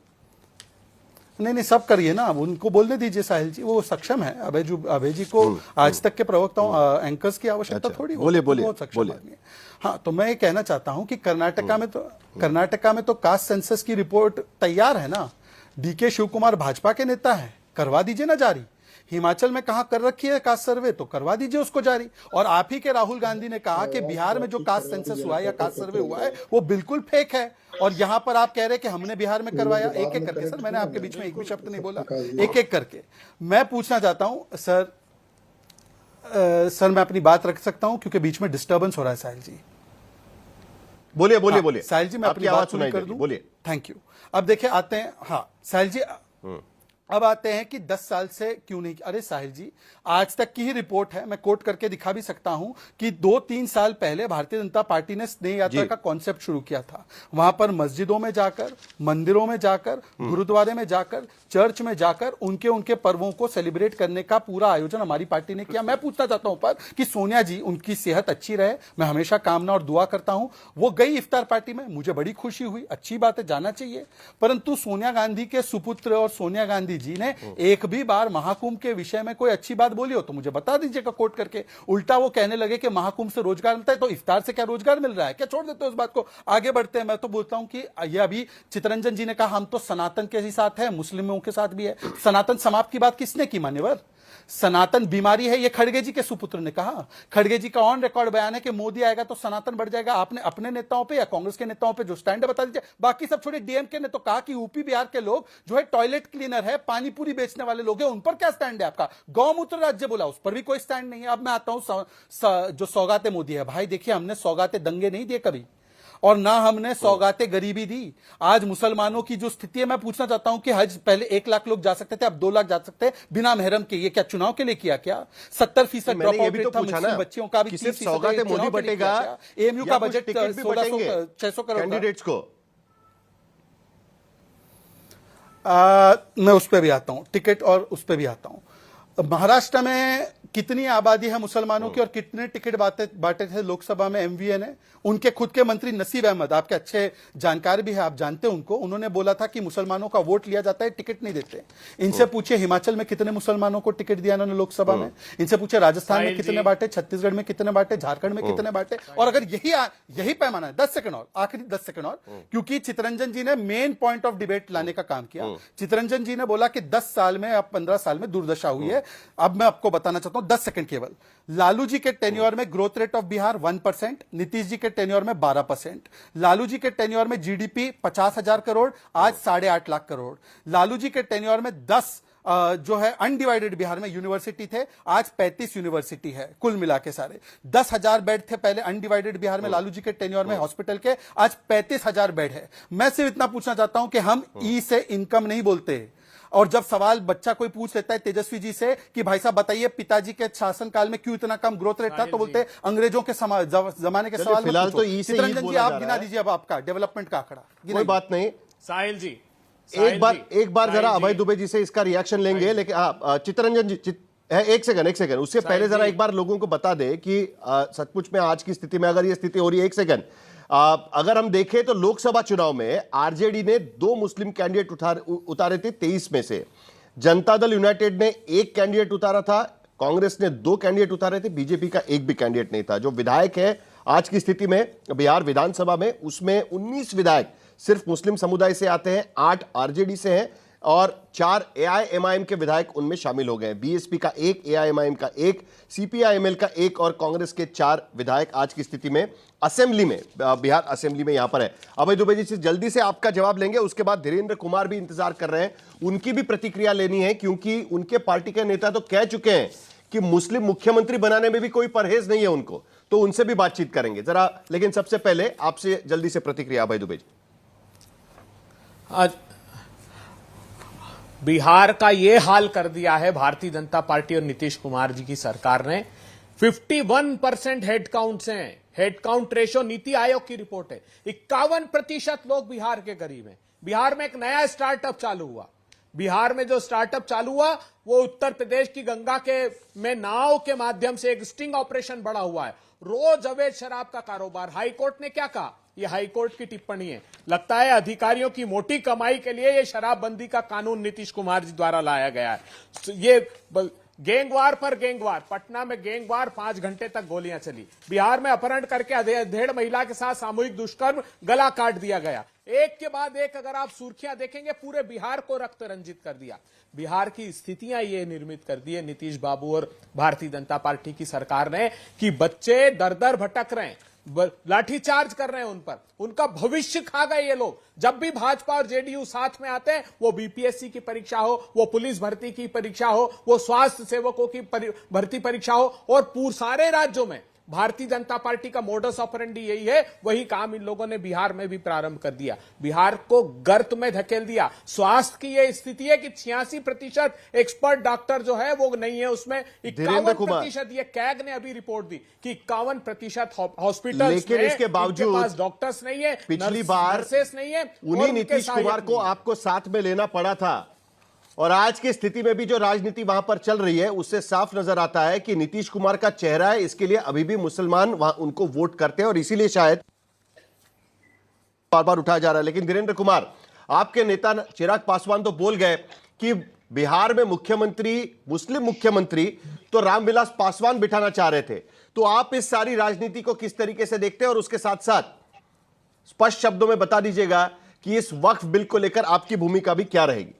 नहीं, सब करिए ना, उनको बोलने दीजिए साहिल जी, वो सक्षम है। अभय जी को आज तक के प्रवक्ताओं, एंकर्स की आवश्यकता थोड़ी, बोलिए बहुत सक्षम आदमी है। हाँ, तो मैं ये कहना चाहता हूं कि कर्नाटका में तो कास्ट सेंसस की रिपोर्ट तैयार है ना। डीके शिव कुमार भाजपा के नेता है, करवा दीजिए ना जारी। हिमाचल में कहां कर रखी है कास्ट सर्वे, तो करवा दीजिए उसको जारी। और आप ही के राहुल गांधी ने कहा कि बिहार में जो कास्ट सेंसस हुआ है या कास्ट सर्वे हुआ है वो बिल्कुल फेक है, और यहां पर आप कह रहे हैं कि हमने बिहार में करवाया। एक एक करके सर, मैंने आपके बीच में एक भी शब्द नहीं बोला, एक एक करके मैं पूछना चाहता हूं सर। सर मैं अपनी बात रख सकता हूं क्योंकि बीच में डिस्टर्बेंस हो रहा है। साहिल जी बोलिए बोलिए बोलिए। साहिल जी मैं अपनी बात सुनाई कर दूं, बोलिए। Thank you. अब देखिए आते हैं, हाँ साहिल जी अब आते हैं कि 10 साल से क्यों नहीं। अरे साहिल जी आज तक की ही रिपोर्ट है, मैं कोट करके दिखा भी सकता हूं कि 2-3 साल पहले भारतीय जनता पार्टी ने स्नेह यात्रा का कॉन्सेप्ट शुरू किया था। वहां पर मस्जिदों में जाकर, मंदिरों में जाकर, गुरुद्वारे में जाकर, चर्च में जाकर उनके उनके पर्वों को सेलिब्रेट करने का पूरा आयोजन हमारी पार्टी ने किया। मैं पूछना चाहता हूं पर कि सोनिया जी, उनकी सेहत अच्छी रहे, मैं हमेशा कामना और दुआ करता हूं। वो गई इफ्तार पार्टी में, मुझे बड़ी खुशी हुई, अच्छी बात है, जाना चाहिए। परंतु सोनिया गांधी के सुपुत्र और सोनिया गांधी जी ने एक भी बार महाकुंभ के विषय में कोई अच्छी बात बोली हो तो मुझे बता दीजिएगा कोट करके। उल्टा वो कहने लगे कि महाकुंभ से रोजगार मिलता है, तो इफ्तार से क्या रोजगार मिल रहा है क्या? छोड़ देते हैं उस बात को, आगे बढ़ते हैं। मैं तो बोलता हूं कि ये अभी चितरंजन जी ने कहा हम तो सनातन के ही साथ है, मुस्लिमों के साथ भी है। सनातन समाप्त की बात किसने की मान्यवर? सनातन बीमारी है, ये खड़गे जी के सुपुत्र ने कहा। खड़गे जी का ऑन रिकॉर्ड बयान है कि मोदी आएगा तो सनातन बढ़ जाएगा। आपने अपने नेताओं पे या कांग्रेस के नेताओं पे जो स्टैंड है बता दीजिए। बाकी सब छोड़िए, डीएमके ने तो कहा कि यूपी बिहार के लोग जो है टॉयलेट क्लीनर है, पानी पूरी बेचने वाले लोग हैं, उन पर क्या स्टैंड है आपका? गौमूत्र राज्य बोला, उस पर भी कोई स्टैंड नहीं है। अब मैं आता हूं जो सौगाते मोदी है, भाई देखिए हमने सौगाते दंगे नहीं दिए कभी, और ना हमने सौगाते गरीबी दी। आज मुसलमानों की जो स्थिति है, मैं पूछना चाहता हूं कि हज पहले 1 लाख लोग जा सकते थे, अब 2 लाख जा सकते हैं बिना महरम के। ये क्या चुनाव के लिए किया क्या? 70% ड्रॉप आउट रेट था मुस्लिम बच्चियों का, भी 30% सौगाते मोदी बटेगा। एएमयू का बजट 600 करोड़ कैंडिडेट्स को। मैं उस पर भी आता हूं, टिकट और उस पर भी आता हूं। महाराष्ट्र में कितनी आबादी है मुसलमानों की और कितने टिकट बांटे थे लोकसभा में एमवीए ने? उनके खुद के मंत्री नसीब अहमद, आपके अच्छे जानकार भी है, आप जानते हैं उनको, उन्होंने बोला था कि मुसलमानों का वोट लिया जाता है, टिकट नहीं देते। इनसे पूछिए हिमाचल में कितने मुसलमानों को टिकट दिया उन्होंने लोकसभा में। इनसे पूछे राजस्थान में कितने बांटे, छत्तीसगढ़ में कितने बांटे, झारखंड में कितने बांटे। और अगर यही पैमाना है, 10 सेकंड और, आखिरी 10 सेकंड और, क्योंकि चितरंजन जी ने मेन पॉइंट ऑफ डिबेट लाने का काम किया। चितरंजन जी ने बोला कि 10 साल में, अब 15 साल में दुर्दशा हुई है। अब मैं आपको बताना चाहता हूं, 10 सेकंड केवल। लालू जी के टेन्योर में growth rate of Bihar 1%, Nitish ji के टेन्योर में 12%। लालू जी के टेन्योर में जीडीपी 50,000 करोड़, आज 8.5 लाख करोड़। लालू जी के टेन्योर में 10 जो है अनडिवाइडेड बिहार में यूनिवर्सिटी थे, आज 35 यूनिवर्सिटी है कुल मिला के सारे। 10,000 बेड थे पहले अनडिवाइडेड बिहार में लालू जी के टेन्योर में हॉस्पिटल के, आज 35,000 बेड है। मैं सिर्फ इतना पूछना चाहता हूं कि हम ई से इनकम नहीं बोलते। और जब सवाल बच्चा कोई पूछ लेता है तेजस्वी जी से कि भाई साहब बताइए पिताजी के शासनकाल में क्यों इतना कम ग्रोथ रेट था, तो बोलते अंग्रेजों के जमाने के सवाल। फिलहाल तो ई से चितरंजन जी आप गिना दीजिए अब आपका डेवलपमेंट का आंकड़ा। कोई बात नहीं, साहिल जी एक बार जरा अभय दुबे जी से इसका रिएक्शन लेंगे, लेकिन हाँ चितरंजन जी एक सेकंड उससे पहले जरा एक बार लोगों को बता दे कि सचमुच में आज की स्थिति में अगर ये स्थिति हो रही है, एक सेकंड, अगर हम देखें तो लोकसभा चुनाव में आरजेडी ने 2 मुस्लिम कैंडिडेट उतारे थे 23 में से। जनता दल यूनाइटेड ने 1 कैंडिडेट उतारा था, कांग्रेस ने 2 कैंडिडेट उतारे थे, बीजेपी का एक भी कैंडिडेट नहीं था। जो विधायक है आज की स्थिति में बिहार विधानसभा में, उसमें 19 विधायक सिर्फ मुस्लिम समुदाय से आते हैं, 8 आरजेडी से हैं और 4 एआईएमआईएम के विधायक उनमें शामिल हो गए। बीएसपी का 1, एआईएमआईएम का 1, सीपीआईएमएल का 1 और कांग्रेस के 4 विधायक आज की स्थिति में असेंबली में, बिहार असेंबली में यहां पर है। अभय दुबे जी से जल्दी से आपका जवाब लेंगे, उसके बाद धीरेन्द्र कुमार भी इंतजार कर रहे हैं, उनकी भी प्रतिक्रिया लेनी है, क्योंकि उनके पार्टी के नेता तो कह चुके हैं कि मुस्लिम मुख्यमंत्री बनाने में भी कोई परहेज नहीं है उनको, तो उनसे भी बातचीत करेंगे जरा। लेकिन सबसे पहले आपसे जल्दी से प्रतिक्रिया अभय दुबे जी। आज बिहार का ये हाल कर दिया है भारतीय जनता पार्टी और नीतीश कुमार जी की सरकार ने। 51% हेडकाउंट से हैं, हेडकाउंट रेशो नीति आयोग की रिपोर्ट है। 51% लोग बिहार के करीब हैं। बिहार में एक नया स्टार्टअप चालू हुआ। बिहार में जो स्टार्टअप चालू हुआ वो उत्तर प्रदेश की गंगा के में नाव के माध्यम से एक स्टिंग ऑपरेशन बढ़ा हुआ है। रोज अवैध शराब का कारोबार। हाईकोर्ट ने क्या कहा? ये हाईकोर्ट की टिप्पणी है। लगता है अधिकारियों की मोटी कमाई के लिए ये शराबबंदी का कानून नीतीश कुमार जी द्वारा लाया गया है। ये गैंगवार पर गैंगवार, पटना में गैंगवार 5 घंटे तक गोलियां चली। बिहार में अपहरण करके अधेड़ महिला के साथ सामूहिक दुष्कर्म, गला काट दिया गया। एक के बाद एक अगर आप सुर्खियां देखेंगे, पूरे बिहार को रक्त रंजित कर दिया। बिहार की स्थितियां ये निर्मित कर दी है नीतीश बाबू और भारतीय जनता पार्टी की सरकार ने कि बच्चे दर दर भटक रहे हैं, लाठीचार्ज कर रहे हैं उन पर, उनका भविष्य खा गए ये लोग। जब भी भाजपा और जेडीयू साथ में आते हैं, वो बीपीएससी की परीक्षा हो, वो पुलिस भर्ती की परीक्षा हो, वो स्वास्थ्य सेवकों की भर्ती परीक्षा हो, और सारे राज्यों में भारतीय जनता पार्टी का मोडस ऑपरेंडी यही है। वही काम इन लोगों ने बिहार में भी प्रारंभ कर दिया, बिहार को गर्त में धकेल दिया। स्वास्थ्य की यह स्थिति है कि 86% एक्सपर्ट डॉक्टर जो है वो नहीं है, उसमें 51%। ये कैग ने अभी रिपोर्ट दी कि 51% हॉस्पिटल, लेकिन इसके बावजूद डॉक्टर्स नहीं है, पिछली बार नर्सेस नहीं है, उन्हीं नीतीश कुमार को आपको साथ में लेना पड़ा था। और आज की स्थिति में भी जो राजनीति वहां पर चल रही है, उससे साफ नजर आता है कि नीतीश कुमार का चेहरा है, इसके लिए अभी भी मुसलमान वहां उनको वोट करते हैं, और इसीलिए शायद बार बार उठाया जा रहा है। लेकिन धीरेन्द्र कुमार, आपके नेता चिराग पासवान तो बोल गए कि बिहार में मुख्यमंत्री, मुस्लिम मुख्यमंत्री तो रामविलास पासवान बिठाना चाह रहे थे। तो आप इस सारी राजनीति को किस तरीके से देखते हैं, और उसके साथ साथ स्पष्ट शब्दों में बता दीजिएगा कि इस वक्फ बिल को लेकर आपकी भूमिका भी क्या रहेगी?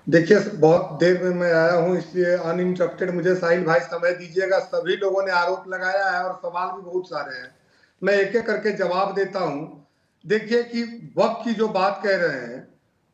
देखिए, बहुत देर में मैं आया हूं, इसलिए अनइंटरप्टेड मुझे साहिल भाई समय दीजिएगा। सभी लोगों ने आरोप लगाया है और सवाल भी बहुत सारे हैं, मैं एक एक करके जवाब देता हूं। देखिए कि वक्फ की जो बात कह रहे हैं,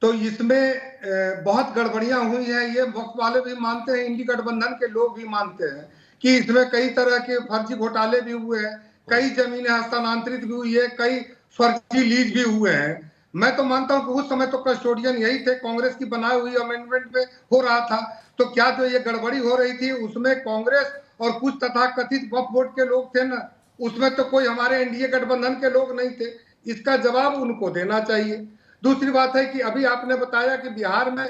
तो इसमें बहुत गड़बड़ियां हुई हैं। ये वक्फ वाले भी मानते हैं, इंडी गठबंधन के लोग भी मानते हैं कि इसमें कई तरह के फर्जी घोटाले भी हुए हैं, कई जमीनें हस्तांतरित भी हुई है, कई फर्जी लीज भी हुए हैं। मैं तो मानता हूं कि उस समय तो कस्टोडियन यही थे, कांग्रेस की बनाई हुई अमेंडमेंट पे हो रहा था। तो क्या जो ये गड़बड़ी हो रही थी उसमें कांग्रेस और कुछ तथाकथित वक्फ बोर्ड के लोग थे ना, उसमें तो कोई हमारे एनडीए गठबंधन के लोग नहीं थे। इसका जवाब उनको देना चाहिए। दूसरी बात है कि अभी आपने बताया कि बिहार में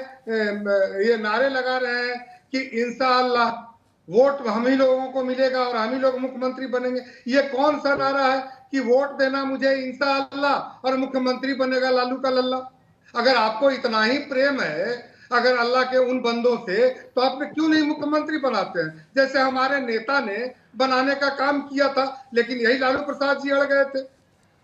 ये नारे लगा रहे हैं कि इंशाअल्लाह वोट हम ही लोगों को मिलेगा और हम ही लोग मुख्यमंत्री बनेंगे। ये कौन सा नारा है कि वोट देना मुझे इंशाअल्लाह और मुख्यमंत्री बनेगा लालू का लल्ला? अगर आपको इतना ही प्रेम है अगर अल्लाह के उन बंदों से, तो आप क्यों नहीं मुख्यमंत्री बनाते हैं, जैसे हमारे नेता ने बनाने का काम किया था, लेकिन यही लालू प्रसाद जी अड़ गए थे।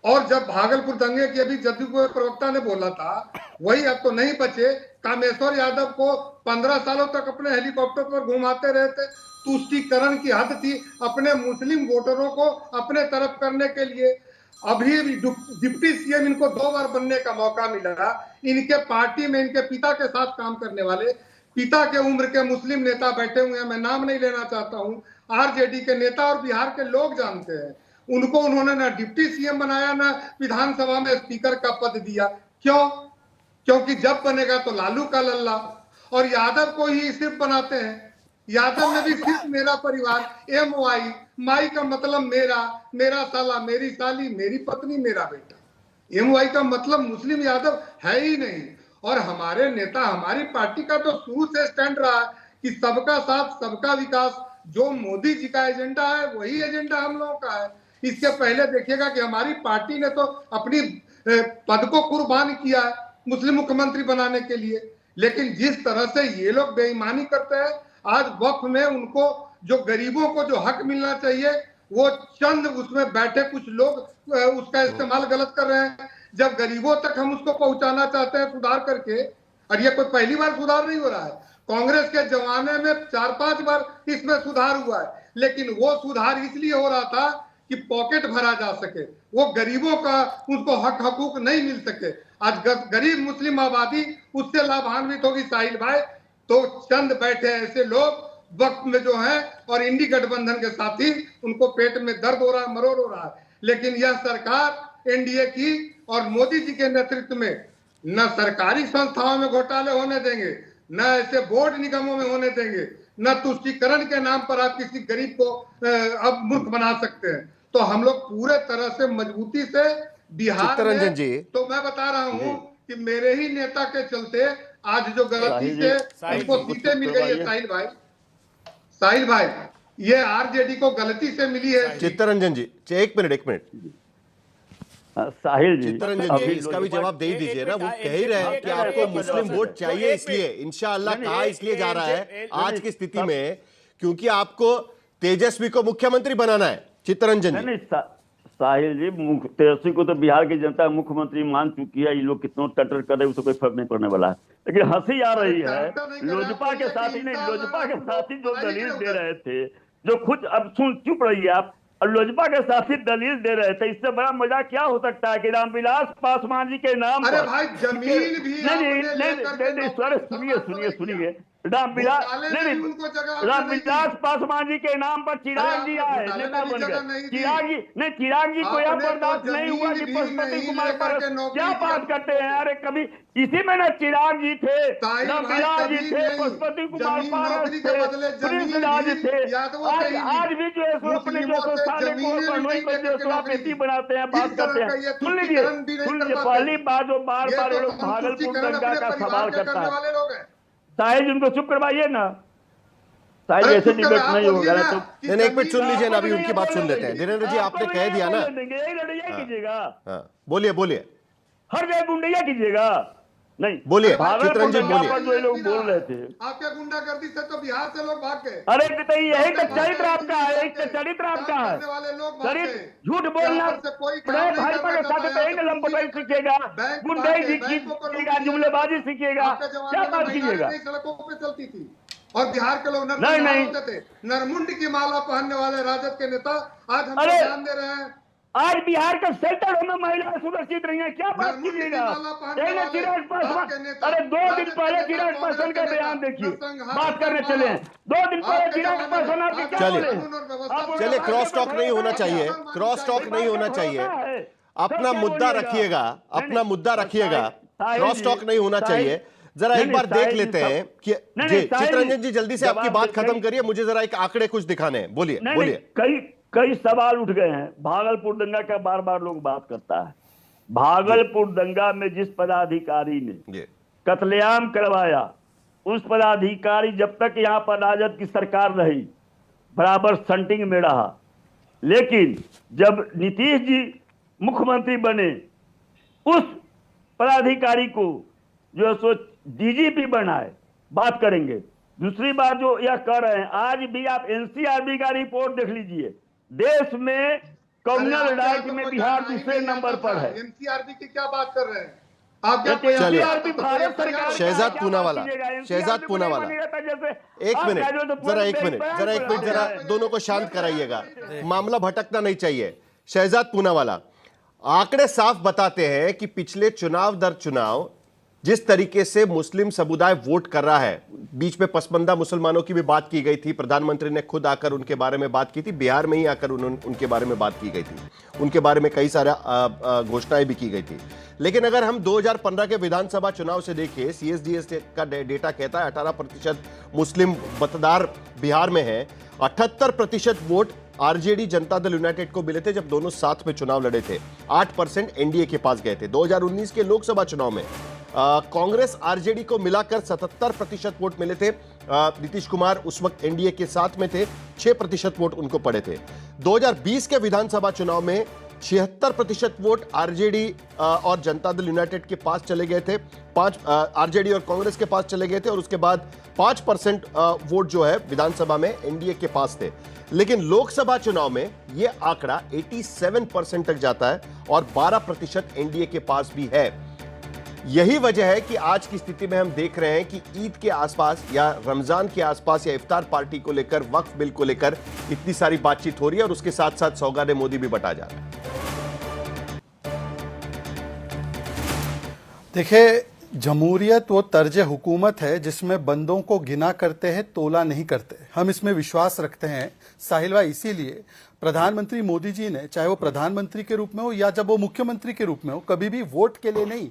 और जब भागलपुर दंगे की अभी जदयू के प्रवक्ता ने बोला था, वही अब तो नहीं बचे। कामेश्वर यादव को 15 सालों तक अपने हेलीकॉप्टर पर घुमाते रहे थे, तुष्टीकरण की हद थी अपने मुस्लिम वोटरों को अपने तरफ करने के लिए। अभी डिप्टी सीएम इनको 2 बार बनने का मौका मिला। इनके पार्टी में इनके पिता के साथ काम करने वाले, पिता के उम्र के मुस्लिम नेता बैठे हुए हैं, मैं नाम नहीं लेना चाहता हूं, आरजेडी के नेता और बिहार के लोग जानते हैं। उनको उन्होंने ना डिप्टी सीएम बनाया, ना विधानसभा में स्पीकर का पद दिया। क्यों? क्योंकि जब बनेगा तो लालू का लल्ला, और यादव को ही सिर्फ बनाते हैं। यादव में भी सिर्फ मेरा परिवार, MY, माई का मतलब मेरा, मेरा साला, मेरी साली, मेरी पत्नी, मेरा बेटा। MY का मतलब मुस्लिम यादव है ही नहीं। और हमारे नेता, हमारी पार्टी का तो शुरू से स्टैंड रहा कि सबका साथ सबका विकास। जो मोदी जी का एजेंडा है वही एजेंडा हम लोगों का है। इसके पहले देखिएगा कि हमारी पार्टी ने तो अपनी पद को कुर्बान किया है मुस्लिम मुख्यमंत्री बनाने के लिए। लेकिन जिस तरह से ये लोग बेईमानी करते हैं, आज वक्फ में उनको जो गरीबों को जो हक मिलना चाहिए, वो चंद उसमें बैठे कुछ लोग उसका इस्तेमाल गलत कर रहे हैं। जब गरीबों तक हम उसको पहुंचाना चाहते हैं सुधार करके, और ये कोई पहली बार सुधार नहीं हो रहा है, कांग्रेस के जमाने में 4-5 बार इसमें सुधार हुआ है। लेकिन वो सुधार इसलिए हो रहा था कि पॉकेट भरा जा सके, वो गरीबों का उनको हक हकूक नहीं मिल सके। आज गरीब मुस्लिम आबादी उससे लाभान्वित होगी साहिल भाई। तो चंद बैठे ऐसे लोग वक्त में जो है, और इंडी गठबंधन के साथी, उनको पेट में दर्द हो रहा है, मरोड़ हो रहा है। लेकिन यह सरकार एनडीए की और मोदी जी के नेतृत्व में न सरकारी संस्थाओं में घोटाले होने देंगे, न ऐसे बोर्ड निगमों में होने देंगे, न तुष्टीकरण के नाम पर आप किसी गरीब को अब मूर्ख बना सकते हैं। तो हम लोग पूरे तरह से मजबूती से बिहार में, तो मैं बता रहा हूं कि मेरे ही नेता के चलते आज जो गलती से उनको सीटें मिल गई है, साहिल भाई, ये आरजेडी को गलती से मिली है। चित्तरंजन जी, एक मिनट। साहिल जी चित्तरंजन जी इसका भी जवाब दे ही दीजिए ना। वो कह ही रहे हैं कि आपको मुस्लिम वोट चाहिए, इसलिए इंशाअल्लाह कहा इसलिए जा रहा है आज की स्थिति में क्योंकि आपको तेजस्वी को मुख्यमंत्री बनाना है। चित्तरंजन जी, साहिल जी तेजस्वी को तो बिहार की जनता मुख्यमंत्री मान चुकी है। ये लोग कितना टटर करे उससे कोई फर्क नहीं पड़ने वाला है। लेकिन हंसी आ रही है लोजपा के साथी नहीं, लोजपा के साथी जो दलील दे रहे थे, जो खुद अब चुप रही है आप, और लोजपा के साथी दलील दे रहे थे। इससे बड़ा मजा क्या हो सकता है कि रामविलास पासवान जी के नाम अरे पर भाई जमीन भी सुनिए रामविलास पासवान जी के नाम पर चिराग जी आए, नेता बन गए। चिराग जी को यह बर्दाश्त नहीं हुआ कि पशुपति कुमार पर क्या बात करते हैं। अरे कभी इसी में ना चिराग जी थे, रामविलास जी थे, पशुपति कुमार पारस थे, प्रिंस राज थे। आज भी जो है सो अपने जो सो साले को आप बेटी बनाते हैं, बात करते हैं। सुन लीजिए पहली बात जो बार बार लोग भागलपुर दंगा का सवाल करता है, साहिल जी उनको चुप करवाइए ना। साहिल ऐसे डिबेट नहीं होगा तो नहीं, एक मिनट सुन लीजिए ना, अभी उनकी बात सुन लेते हैं। धीरेन्द्र जी आपने कह दिया ना, यही लड़ाई कीजिएगा। बोलिए बोलिए, हर जगह गुंडैया कीजिएगा नहीं, बोलिए चित्तरंजन जी बोलिए। जो लोग बोल रहे थे आपके गुंडागर्दी से तो बिहार से लोग भाग गए। अरे यही तो चरित्र आपका है, यही तो चरित्र आपका है। झूठ बोलना भाजपा के साथ कहेंगे, लंपटाई सीखेगा, गुंडाई सीखेगा, जुमलेबाजी सीखेगा, क्या बात कीजिएगा। सड़कों पे चलती थी और बिहार के लोग नहीं होते थे। नरमुंड की माला पहनने वाले राजद के नेता आज हम ध्यान दे रहे हैं। आज बिहार का सेंटर में महिलाएं सुरक्षित रही हैं, क्या बात कीजिएगा। चिराग पासवान, अरे 2 दिन पहले चिराग पासवान का बयान देखिए, बात करने चले हैं 2 दिन पहले चिराग पासवान आपके क्या बोले। चलिए क्रॉस टॉक नहीं होना चाहिए, क्रॉस टॉक नहीं होना चाहिए। अपना मुद्दा रखिएगा, अपना मुद्दा रखिएगा, क्रॉस टॉक नहीं होना चाहिए। जरा एक बार देख लेते हैं कि जी चित्तरंजन जी जल्दी से आपकी बात खत्म करिए, मुझे जरा एक आंकड़े कुछ दिखाने हैं। बोलिए बोलिए। कई सवाल उठ गए हैं। भागलपुर दंगा का बार बार लोग बात करता है। भागलपुर दंगा में जिस पदाधिकारी ने कत्लेआम करवाया, उस पदाधिकारी जब तक यहाँ पर राजद की सरकार रही बराबर संटिंग में रहा। लेकिन जब नीतीश जी मुख्यमंत्री बने, उस पदाधिकारी को जो है सो डीजीपी बनाए। बात करेंगे। दूसरी बात जो यह कर रहे हैं, आज भी आप एनसीआरबी का रिपोर्ट देख लीजिए, देश में कम्युनल राइट में बिहार दूसरे नंबर पर है। एनसीआरबी की क्या बात कर रहे हैं आप? भारत सरकार शहजाद पूनावाला, शहजाद पूनावाला, एक मिनट जरा दोनों को शांत कराइएगा, मामला भटकना नहीं चाहिए। शहजाद पूनावाला, आंकड़े साफ बताते हैं कि पिछले चुनाव दर चुनाव जिस तरीके से मुस्लिम समुदाय वोट कर रहा है, बीच में पसमंदा मुसलमानों की भी बात की गई थी, प्रधानमंत्री ने खुद आकर उनके बारे में बात की थी, बिहार में ही आकर उनके बारे में बात की गई थी, उनके बारे में कई सारा घोषणाएं भी की गई थी। लेकिन अगर हम 2015 के विधानसभा चुनाव से देखें, सीएसडीएस का डेटा कहता है 18% मुस्लिम मतदार बिहार में है, 78% vote RJD Janata Dal United को मिले थे जब दोनों साथ में चुनाव लड़े थे, 8% एनडीए के पास गए थे। 2019 के लोकसभा चुनाव में कांग्रेस आरजेडी को मिलाकर 77% वोट मिले थे। नीतीश कुमार उस वक्त एनडीए के साथ में थे, 6% वोट उनको पड़े थे। 2020 के विधानसभा चुनाव में 76% वोट आरजेडी और जनता दल यूनाइटेड के पास चले गए थे, 5 आरजेडी और कांग्रेस के पास चले गए थे, और उसके बाद 5% वोट जो है विधानसभा में एनडीए के पास थे। लेकिन लोकसभा चुनाव में यह आंकड़ा 87% तक जाता है और 12% एनडीए के पास भी है। यही वजह है कि आज की स्थिति में हम देख रहे हैं कि ईद के आसपास या रमजान के आसपास या इफ्तार पार्टी को लेकर, वक्फ बिल को लेकर इतनी सारी बातचीत हो रही है और उसके साथ साथ सौगात मोदी भी बटा जा रहा है। देखिए, जमहूरियत वो तर्ज हुकूमत है जिसमें बंदों को गिना करते हैं, तोला नहीं करते। हम इसमें विश्वास रखते हैं साहिल भाई, इसीलिए प्रधानमंत्री मोदी जी ने, चाहे वो प्रधानमंत्री के रूप में हो या जब वो मुख्यमंत्री के रूप में हो, कभी भी वोट के लिए नहीं,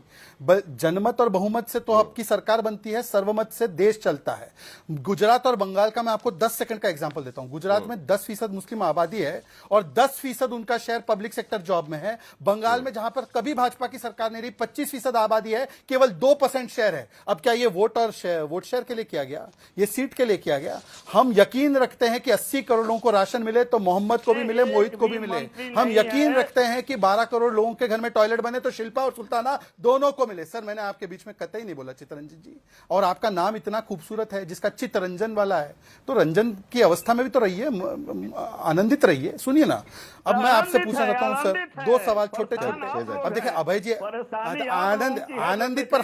जनमत और बहुमत से तो आपकी सरकार बनती है, सर्वमत से देश चलता है। गुजरात और बंगाल का मैं आपको 10 सेकंड का एग्जांपल देता हूं। गुजरात में 10% मुस्लिम आबादी है और 10% उनका शेयर पब्लिक सेक्टर जॉब में है। बंगाल में जहां पर कभी भाजपा की सरकार नहीं रही, 25% आबादी है, केवल 2% शेयर है। अब क्या ये वोट शेयर के लिए किया गया? ये सीट के लिए किया गया? हम यकीन रखते हैं कि 80 करोड़ों को राशन मिले तो मोहम्मद को भी मिले, मोहित को भी मिले। हम यकीन रखते हैं कि 12 करोड़ लोगों के घर में टॉयलेट बने तो शिल्पा और सुल्ताना दोनों को मिले। सर मैंने आपके बीच में कतई नहीं बोला चित्तरंजन जी, और आपका नाम इतना खूबसूरत है जिसका चित्तरंजन वाला है, तो रंजन की अवस्था में भी तो रहिए, आनंदित रहिए। सुनिए ना, अब मैं आपसे पूछना चाहता हूँ सर 2 सवाल छोटे छोटे। अब देखिए अभय जी, आनंदित पर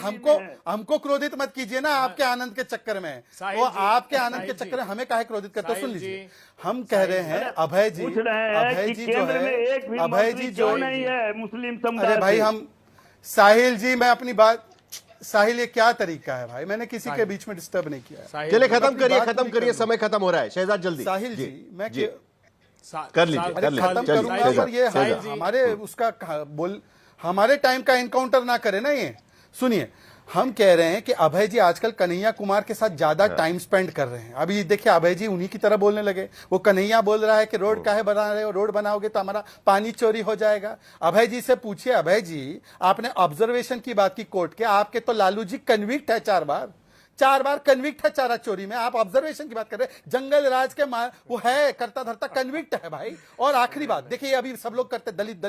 हमको क्रोधित मत कीजिए ना आपके आनंद के चक्कर में, वो आपके आनंद के चक्कर में हमें काहे क्रोधित करते हो। सुन लीजिए, हम कह रहे हैं अभय जी जो है, अभय जी जो नहीं है मुस्लिम समुदाय। अरे भाई हम साहिल जी, मैं अपनी बात, साहिल ये क्या तरीका है भाई, मैंने किसी के बीच में डिस्टर्ब नहीं किया। चलिए खत्म करिए, समय खत्म हो रहा है। शहजाद जल्दी। साहिल जी मैं कर लीजिए, खत्म करूंगा सर। ये हमारे उसका हमारे टाइम का एनकाउंटर ना करे ना ये। सुनिए, हम कह रहे हैं कि अभय जी आजकल कन्हैया कुमार के साथ ज्यादा टाइम स्पेंड कर रहे हैं। अभी देखिए अभय जी उन्हीं की तरह बोलने लगे। वो कन्हैया बोल रहा है कि रोड काहे बना रहे हो, रोड बनाओगे तो हमारा पानी चोरी हो जाएगा। अभय जी से पूछिए, अभय जी आपने ऑब्जर्वेशन की बात की कोर्ट के, आपके तो लालू जी कन्विक्ट है 4 बार कन्विक्ट है चारा चोरी में। आप ऑब्जर्वेशन की बात कर रहे हैं, जंगल राज के वो है करता धरता कन्विक्ट है भाई। और आखिरी बात देखिए, अभी सब लोग करते दलित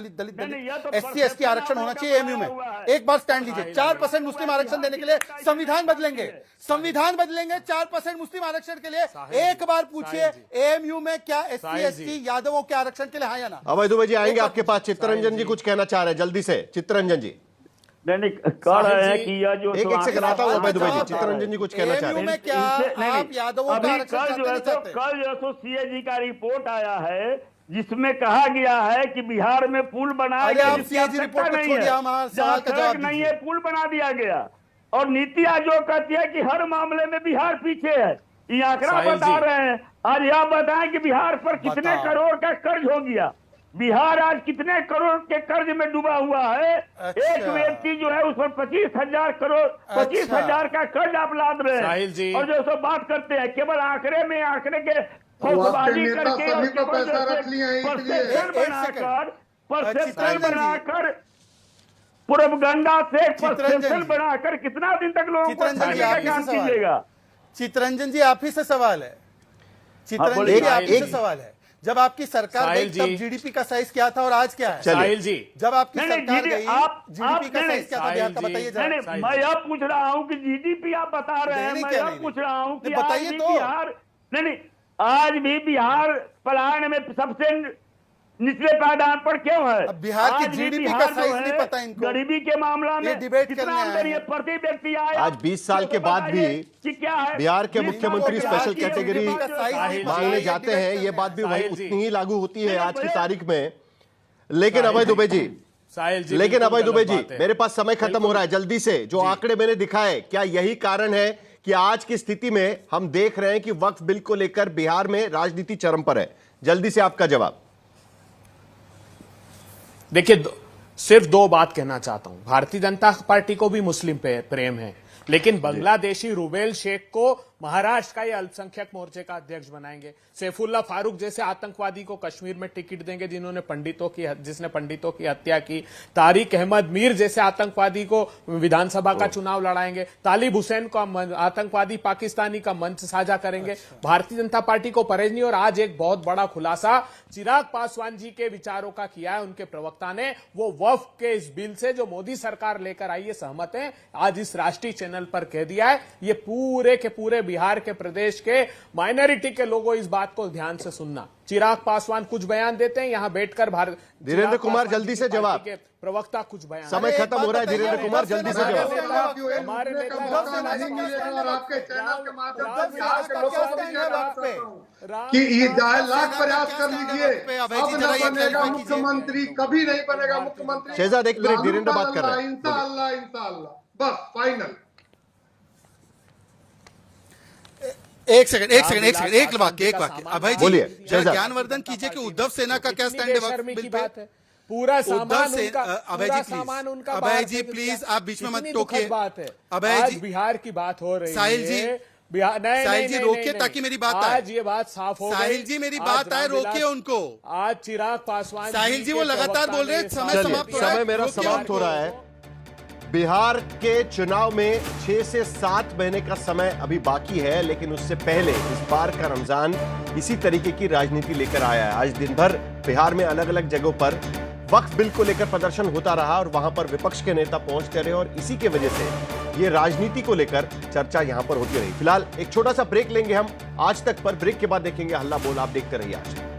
SC ST आरक्षण होना चाहिए एमयू में। एक बार स्टैंड लीजिए, 4% मुस्लिम आरक्षण देने के लिए संविधान बदलेंगे, 4% मुस्लिम आरक्षण के लिए। एक बार पूछिए एमयू में क्या SC ST यादवों के आरक्षण के लिए हाँ या ना। अभय दुबे जी आएंगे आपके पास। चित्तरंजन जी कुछ कहना चाह रहे हैं, जल्दी से चित्तरंजन जी। नहीं कह रहे हैं कि यह जो एक सेकंड आता हूं अभय दुबे जी, चित्तरंजन जी कुछ कहना चाह रहे हैं। क्या आप यादवों का आरक्षण चाहते? कल जो CAG का रिपोर्ट आया है जिसमें कहा गया है कि बिहार में पुल बनाया गया, नहीं है, पुल बना दिया गया। और नीति आयोग कहती है कि हर मामले में बिहार पीछे है। ये आंकड़ा बता रहे हैं। आज यह बताएं कि बिहार पर कितने करोड़ का कर्ज हो गया, बिहार आज कितने करोड़ के कर्ज में डूबा हुआ है। एक व्यक्ति जो है उस पर 25,000 करोड़ 25,000 का कर्ज आप लाद रहे हैं। और जो सब बात करते हैं केवल आंकड़े में, आंकड़े के फोटोबाजी करके परसेप्शन बनाकर प्रोपगंडा से परसेप्शन बनाकर कितना दिन तक लोगों को काम कीजिएगा। चित्तरंजन जी आप ही से सवाल है, चित्तरंजन जी आप ही से सवाल है। जब आपकी सरकार गई तब जीडीपी का साइज क्या था और आज क्या है? साहिल जी, जब आपकी सरकार गई जीडीपी का साइज क्या था बिहार का, बताइए जरा। मैं यह पूछ रहा हूँ कि जीडीपी आप बता रहे हैं, मैं यह पूछ रहा हूँ कि बताइए तो। बिहार नहीं, आज भी बिहार पलायन में सबसे निचले पायदान पर क्यों है? अब बिहार की जीडीपी का साइज नहीं पता इनको। गरीबी के मामला में डिबेट करने प्रति व्यक्ति आए। आज 20 साल के बाद भी क्या है बिहार के मुख्यमंत्री स्पेशल कैटेगरी मांगने जाते हैं, ये बात भी वही उतनी ही लागू होती है आज की तारीख में। लेकिन अभय दुबे जी, मेरे पास समय खत्म हो रहा है, जल्दी से जो आंकड़े मैंने दिखाए, क्या यही कारण है कि आज की स्थिति में हम देख रहे हैं कि वक्फ बिल को लेकर बिहार में राजनीति चरम पर है? जल्दी से आपका जवाब। देखिए सिर्फ 2 बात कहना चाहता हूं। भारतीय जनता पार्टी को भी मुस्लिम प्रेम है, लेकिन बांग्लादेशी रुबेल शेख को महाराष्ट्र का ये अल्पसंख्यक मोर्चे का अध्यक्ष बनाएंगे। सैफुल्लाह फारूक जैसे आतंकवादी को कश्मीर में टिकट देंगे जिसने पंडितों की हत्या की। तारिक अहमद मीर जैसे आतंकवादी को विधानसभा का चुनाव लड़ाएंगे। तालिब हुसैन को आतंकवादी पाकिस्तानी का मंच साझा करेंगे। भारतीय जनता पार्टी को परहेज नहीं। और आज एक बहुत बड़ा खुलासा चिराग पासवान जी के विचारों का किया है उनके प्रवक्ता ने। वो वक्फ के इस बिल से जो मोदी सरकार लेकर आई है सहमत है, आज इस राष्ट्रीय चैनल पर कह दिया है। ये पूरे के पूरे बिहार के प्रदेश के माइनॉरिटी के लोगों इस बात को ध्यान से सुनना। चिराग पासवान कुछ बयान देते हैं, यहां बैठकर भारत धीरेन्द्र कुमार जल्दी से जवाब। प्रवक्ता कुछ बयान, समय खत्म हो रहा है, धीरेन्द्र कुमार जल्दी से जवाब। हमारे नेता कि ये लाख प्रयास कर लीजिए, अब न बनेगा मुख्यमंत्री, कभी नहीं बनेगा मुख्यमंत्री। शहजाद एक मिनट, धीरेन्द्र बात कर रहे हैं। इंशाअल्लाह बस फाइनल। एक सेकंड एक वाक्य अभय जी ज्ञानवर्धन कीजिए कि उद्धव सेना का क्या स्टैंड है? पूरा सामान उनका, अभय जी प्लीज आप बीच में मत टोकिए। अभय जी बिहार की बात हो रही है, साहिल जी रोकिए ताकि मेरी बात आए। आज ये बात साफ हो गई। साहिल जी मेरी बात आए, रोकिए उनको। आज चिराग पासवान साहिल जी वो लगातार बोल रहे हैं समय समाप्त हो रहा है। समय मेरा समाप्त हो रहा है। बिहार के चुनाव में 6 से 7 महीने का समय अभी बाकी है, लेकिन उससे पहले इस बार का रमजान इसी तरीके की राजनीति लेकर आया है। आज दिन भर बिहार में अलग अलग जगहों पर वक्फ बिल को लेकर प्रदर्शन होता रहा और वहां पर विपक्ष के नेता पहुंचते रहे और इसी के वजह से ये राजनीति को लेकर चर्चा यहां पर होती रही। फिलहाल एक छोटा सा ब्रेक लेंगे हम आज तक पर। ब्रेक के बाद देखेंगे हल्ला बोल। आप देखते रहिए आज।